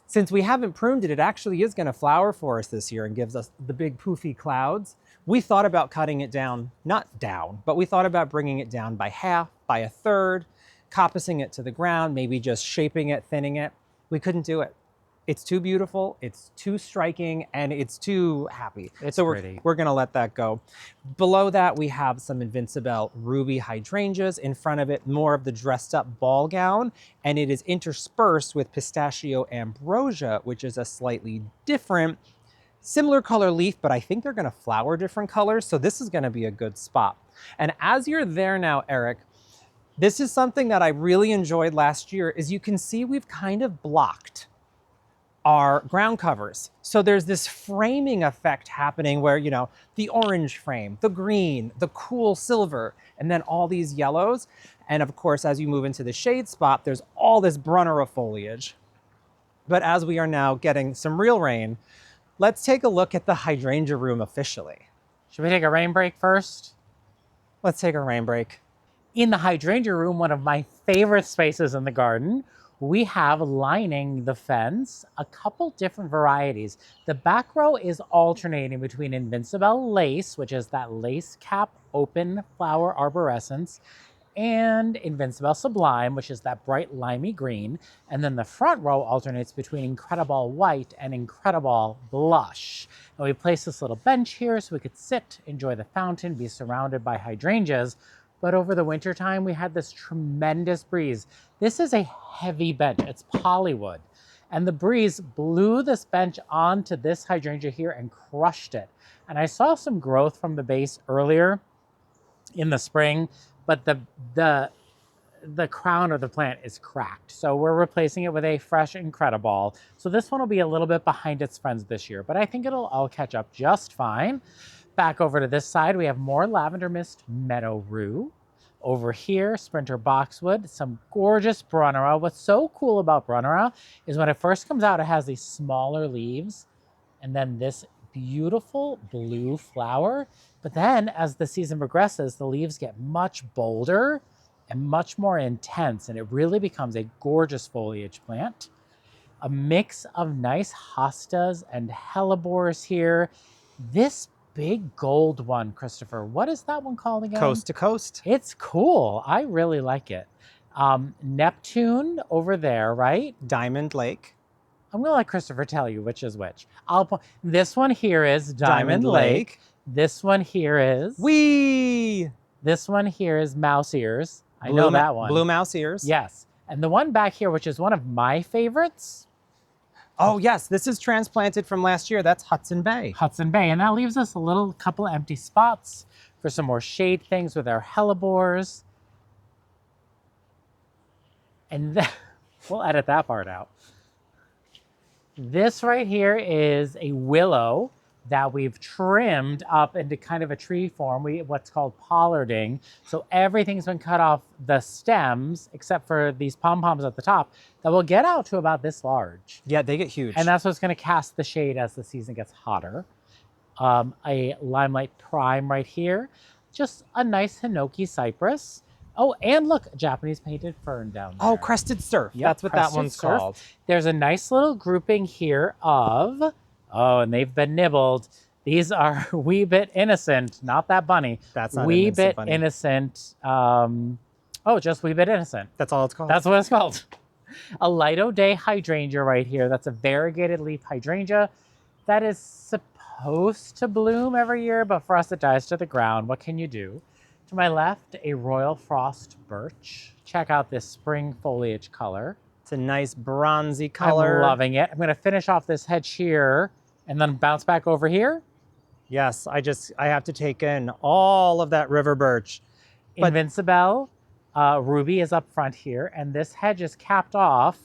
Since we haven't pruned it, it actually is going to flower for us this year and gives us the big poofy clouds. We thought about cutting it down, not down, but we thought about bringing it down by half, by a third, coppicing it to the ground, maybe just shaping it, thinning it. We couldn't do it. It's too beautiful, it's too striking, and it's too happy. It's so pretty. We're gonna let that go. Below that, we have some Invincibelle ruby hydrangeas. In front of it, more of the dressed up ball gown, and it is interspersed with pistachio ambrosia, which is a slightly different, similar color leaf, but I think they're gonna flower different colors, so this is gonna be a good spot. And as you're there now, Eric, this is something that I really enjoyed last year, is you can see we've kind of blocked our ground covers. So there's this framing effect happening where, you know, the orange frame, the green, the cool silver, and then all these yellows. And of course, as you move into the shade spot, there's all this Brunnera foliage. But as we are now getting some real rain, let's take a look at the hydrangea room officially. Should we take a rain break first? Let's take a rain break. In the hydrangea room, one of my favorite spaces in the garden, we have lining the fence a couple different varieties. The back row is alternating between Invincibelle Lace, which is that lace cap open flower arborescence, and Invincibelle Sublime, which is that bright limey green. And then the front row alternates between Incredible White and Incredible Blush. And we placed this little bench here so we could sit, enjoy the fountain, be surrounded by hydrangeas. But over the winter time, we had this tremendous breeze. This is a heavy bench, it's polywood. And the breeze blew this bench onto this hydrangea here and crushed it. And I saw some growth from the base earlier in the spring, but the crown of the plant is cracked. So we're replacing it with a fresh Incredible. So this one will be a little bit behind its friends this year, but I think it'll all catch up just fine. Back over to this side, we have more lavender mist meadow rue. Over here, sprinter boxwood, some gorgeous Brunnera. What's so cool about Brunnera is when it first comes out, it has these smaller leaves and then this beautiful blue flower. But then as the season progresses, the leaves get much bolder and much more intense, and it really becomes a gorgeous foliage plant. A mix of nice hostas and hellebores here. This big gold one, Christopher, what is that one called again? Coast to coast. It's cool. I really like it. Neptune over there, right? Diamond Lake. I'm gonna let Christopher tell you which is which. This one here is Diamond Lake. This one here is Wee. This one here is Mouse Ears. I know that one. Blue mouse ears. Yes. And the one back here, which is one of my favorites. Oh yes, this is transplanted from last year. That's Hudson Bay. Hudson Bay. And that leaves us a little couple empty spots for some more shade things with our hellebores. And then, we'll edit that part out. This right here is a willow that we've trimmed up into kind of a tree form, what's called pollarding. So everything's been cut off the stems, except for these pom-poms at the top, that will get out to about this large. Yeah, they get huge. And that's what's gonna cast the shade as the season gets hotter. A limelight prime right here. Just a nice Hinoki cypress. Oh, and look, Japanese painted fern down there. Oh, crested surf. Yep, That's what that crested one's surf. called. There's a nice little grouping here of, oh, and they've been nibbled. These are Wee Bit Innocent, not that bunny. That's not Wee Innocent Bit Bunny. Innocent. Just Wee Bit Innocent. That's all it's called. That's what it's called. A light o' day hydrangea right here. That's a variegated leaf hydrangea that is supposed supposed to bloom every year, but for us it dies to the ground. What can you do? To my left, a royal frost birch. Check out this spring foliage color. It's a nice bronzy color. I'm loving it. I'm gonna finish off this hedge here and then bounce back over here. Yes, I have to take in all of that river birch. But Invincibelle, Ruby is up front here, and this hedge is capped off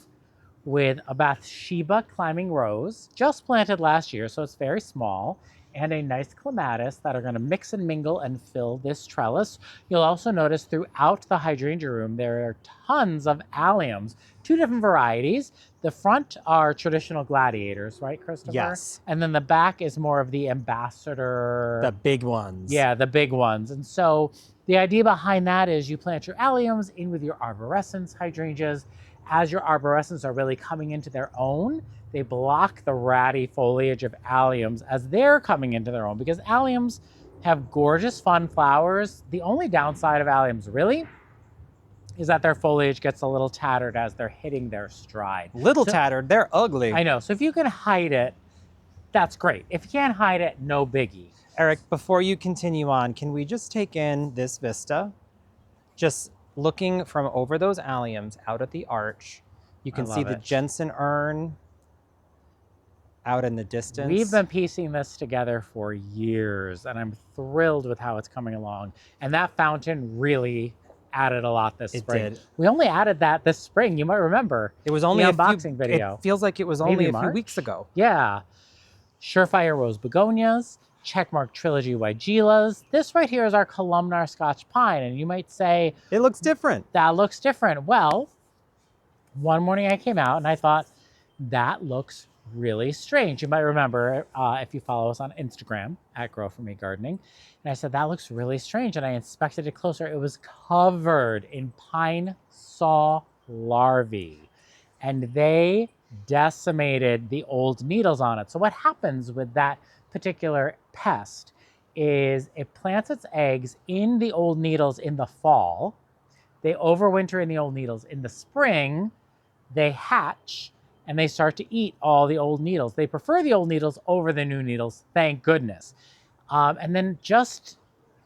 with a Bathsheba climbing rose, just planted last year, so it's very small, and a nice clematis that are going to mix and mingle and fill this trellis. You'll also notice throughout the hydrangea room, there are tons of alliums, 2 different varieties. The front are traditional gladiators, right, Christopher? Yes. And then the back is more of the ambassador. The big ones. Yeah, the big ones. And so the idea behind that is you plant your alliums in with your arborescens hydrangeas. As your arborescens are really coming into their own, they block the ratty foliage of alliums as they're coming into their own, because alliums have gorgeous, fun flowers. The only downside of alliums really is that their foliage gets a little tattered as they're hitting their stride. Tattered, they're ugly. I know, so if you can hide it, that's great. If you can't hide it, no biggie. Eric, before you continue on, can we just take in this vista? Just looking from over those alliums out at the arch, you can see the Jensen urn out in the distance. We've been piecing this together for years, and I'm thrilled with how it's coming along. And that fountain really added a lot this spring. It did. We only added that this spring. You might remember. It was only the a unboxing video. It feels like it was only a few weeks ago. Yeah. Surefire Rose Begonias, Checkmark Trilogy Weigelas. This right here is our columnar Scotch pine, and you might say, it looks different. That looks different. Well, one morning I came out and I thought, that looks really strange. You might remember if you follow us on Instagram at Grow For Me Gardening. And I said, that looks really strange. And I inspected it closer. It was covered in pine saw larvae. And they decimated the old needles on it. So what happens with that particular pest is it plants its eggs in the old needles in the fall. They overwinter in the old needles. In the spring, they hatch and they start to eat all the old needles. They prefer the old needles over the new needles, thank goodness. And then just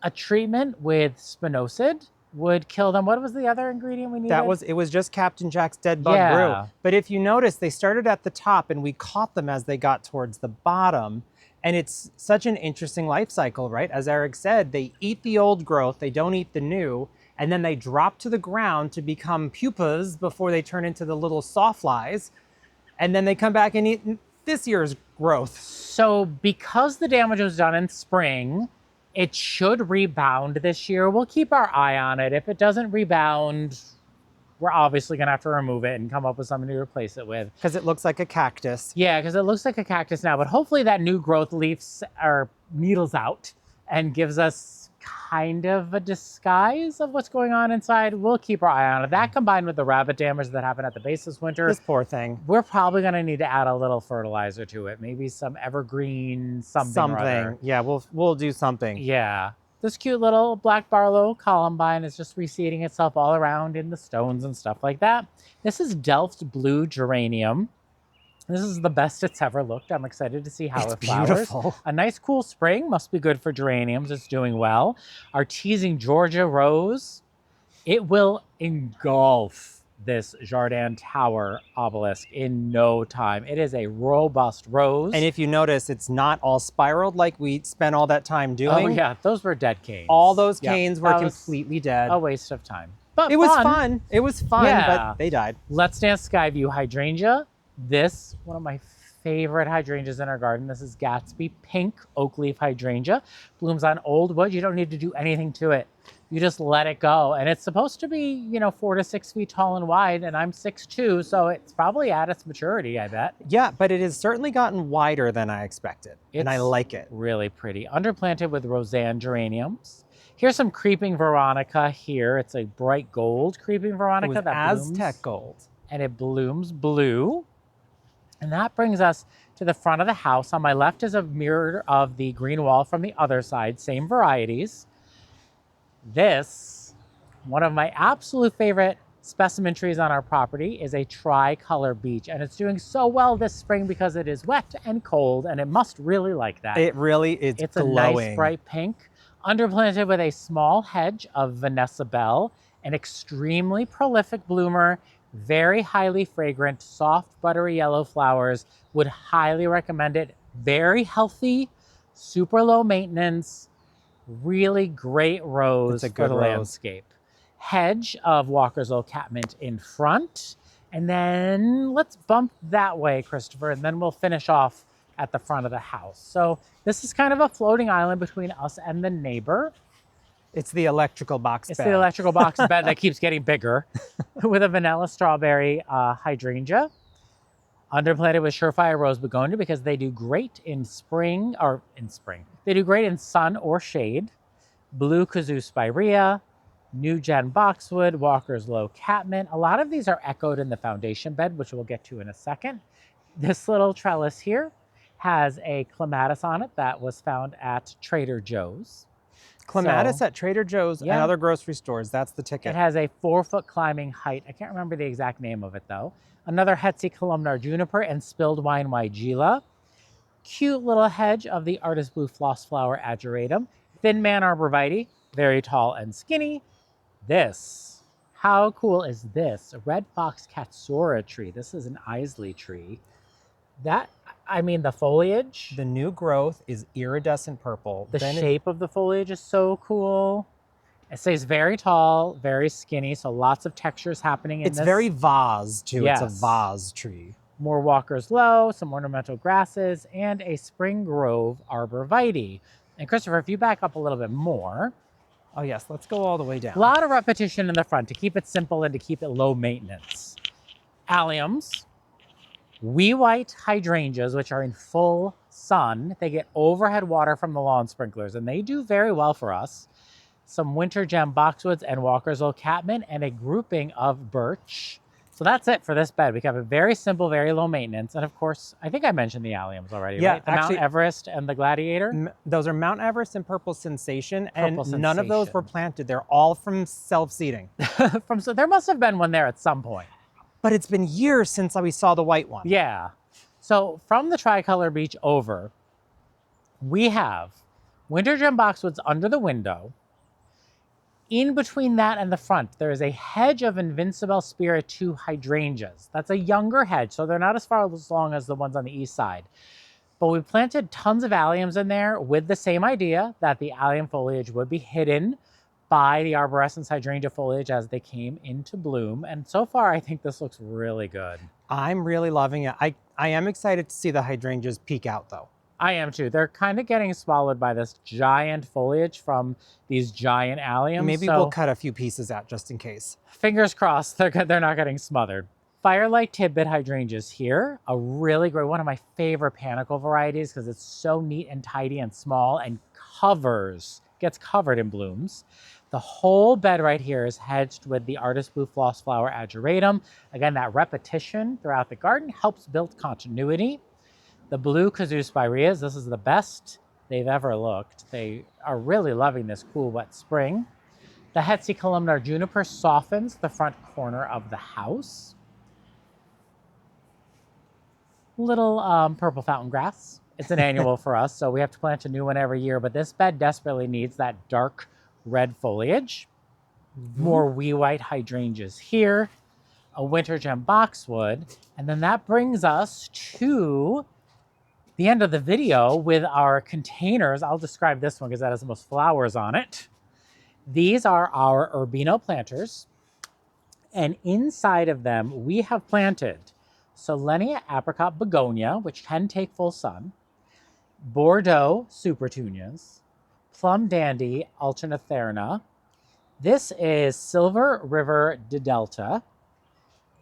a treatment with spinosad would kill them. What was the other ingredient we needed? It was just Captain Jack's dead bug brew. But if you notice, they started at the top and we caught them as they got towards the bottom. And it's such an interesting life cycle, right? As Eric said, they eat the old growth, they don't eat the new, and then they drop to the ground to become pupas before they turn into the little sawflies. And then they come back and eat this year's growth. So because the damage was done in spring, it should rebound this year. We'll keep our eye on it. If it doesn't rebound, we're obviously gonna have to remove it and come up with something to replace it with. Because it looks like a cactus. Yeah, because it looks like a cactus now, but hopefully that new growth leaves or needles out and gives us kind of a disguise of what's going on inside. We'll keep our eye on it. That combined with the rabbit damage that happened at the base this winter. This poor thing. We're probably gonna need to add a little fertilizer to it. Maybe some evergreen something. Or other. Yeah, we'll do something. Yeah. This cute little black Barlow columbine is just reseeding itself all around in the stones and stuff like that. This is Delft Blue Geranium. This is the best it's ever looked. I'm excited to see how it flowers. Beautiful. A nice cool spring must be good for geraniums. It's doing well. Our teasing Georgia Rose. It will engulf this Jardin Tower obelisk in no time. It is a robust rose. And if you notice, it's not all spiraled like we spent all that time doing. Oh yeah, those were dead canes. All those canes were completely dead. A waste of time. But it was fun. It was fun, yeah. But they died. Let's Dance Skyview Hydrangea. This, one of my favorite hydrangeas in our garden. This is Gatsby Pink Oak Leaf Hydrangea. Blooms on old wood. You don't need to do anything to it. You just let it go. And it's supposed to be, 4 to 6 feet tall and wide, and I'm 6'2", so it's probably at its maturity, I bet. Yeah, but it has certainly gotten wider than I expected, and I like it. Really pretty. Underplanted with Roseanne geraniums. Here's some creeping Veronica here. It's a bright gold creeping Veronica that blooms. Aztec gold. And it blooms blue. And that brings us to the front of the house. On my left is a mirror of the green wall from the other side, same varieties. This, one of my absolute favorite specimen trees on our property is a tricolor beech, and it's doing so well this spring because it is wet and cold, and it must really like that. It really is It's glowing. a nice bright pink, underplanted with a small hedge of Vanessa Bell, an extremely prolific bloomer, very highly fragrant, soft, buttery yellow flowers. Would highly recommend it. Very healthy, super low maintenance, really great rose It's a for good the rose. landscape. Hedge of Walker's Old Catmint in front. And then let's bump that way, Christopher, and then we'll finish off at the front of the house. So this is kind of a floating island between us and the neighbor. It's the electrical box It's bed. the electrical box bed that keeps getting bigger with a vanilla strawberry hydrangea. Underplanted with surefire rose begonia because they do great in spring. They do great in sun or shade. Blue kazoo spirea, new gen boxwood, Walker's low catmint. A lot of these are echoed in the foundation bed, which we'll get to in a second. This little trellis here has a clematis on it that was found at Trader Joe's. Clematis So, at Trader Joe's and yeah. other grocery stores. That's the ticket. It has a 4-foot climbing height. I can't remember the exact name of it though. Another Hetzi columnar juniper and spilled wine weigela. Cute little hedge of the artist blue floss flower ageratum. Thin man arborvitae, very tall and skinny. This, how cool is this? A red fox katsura tree. This is an Isley tree. The foliage. The new growth is iridescent purple. The shape of the foliage is so cool. It stays very tall, very skinny, so lots of textures happening in this. It's very vase too. Yes. It's a vase tree. More Walker's Low, some ornamental grasses, and a Spring Grove arborvitae. And Christopher, if you back up a little bit more. Oh yes, let's go all the way down. A lot of repetition in the front to keep it simple and to keep it low maintenance. Alliums, wee white hydrangeas, which are in full sun. They get overhead water from the lawn sprinklers, and they do very well for us. Some winter gem boxwoods and Walker's Old Catmint, and a grouping of birch. So that's it for this bed. We have a very simple, very low maintenance. And of course, I think I mentioned the alliums already, Yeah, right? The actually, Mount Everest and the Gladiator. Those are Mount Everest and Purple Sensation, and Purple none of those Sensation. were planted. They're all from self-seeding. So there must have been one there at some point. But it's been years since we saw the white one. Yeah. So from the tricolor beach over, we have winter gem boxwoods under the window. In between that and the front, there is a hedge of Invincible Spirit 2 hydrangeas. That's a younger hedge, so they're not as far along as the ones on the east side. But we planted tons of alliums in there with the same idea that the allium foliage would be hidden by the arborescens hydrangea foliage as they came into bloom. And so far, I think this looks really good. I'm really loving it. I am excited to see the hydrangeas peek out though. I am too. They're kind of getting swallowed by this giant foliage from these giant alliums. Maybe we'll cut a few pieces out just in case. Fingers crossed they're not getting smothered. Firelight Tidbit hydrangeas here. A really great, one of my favorite panicle varieties because it's so neat and tidy and small and gets covered in blooms. The whole bed right here is hedged with the artist blue floss flower ageratum. Again, that repetition throughout the garden helps build continuity. The blue kazoo spireas, this is the best they've ever looked. They are really loving this cool, wet spring. The Hetzi columnar juniper softens the front corner of the house. Little purple fountain grass. It's an annual for us, so we have to plant a new one every year, but this bed desperately needs that dark red foliage. More wee white hydrangeas here. A winter gem boxwood. And then that brings us to the end of the video with our containers. I'll describe this one because that has the most flowers on it. These are our Urbino planters. And inside of them, we have planted Solenia apricot begonia, which can take full sun, Bordeaux supertunias, plum dandy alternatherna. This is Silver River de Delta.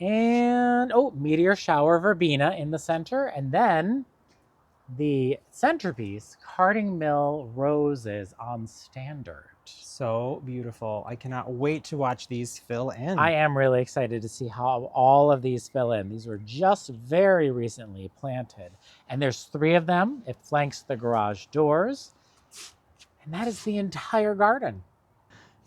And, meteor shower verbena in the center. And then the centerpiece, Carding Mill roses on standard. So beautiful. I cannot wait to watch these fill in. I am really excited to see how all of these fill in. These were just very recently planted. And there's 3 of them. It flanks the garage doors. And that is the entire garden.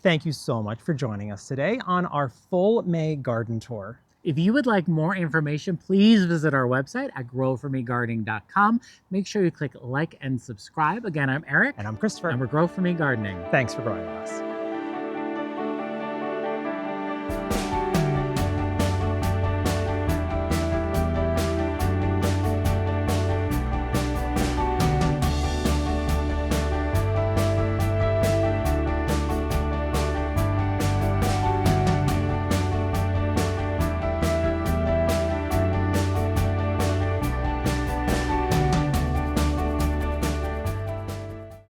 Thank you so much for joining us today on our full May garden tour. If you would like more information, please visit our website at growformegardening.com. Make sure you click like and subscribe. Again, I'm Eric. And I'm Christopher. And we're Grow For Me Gardening. Thanks for growing with us.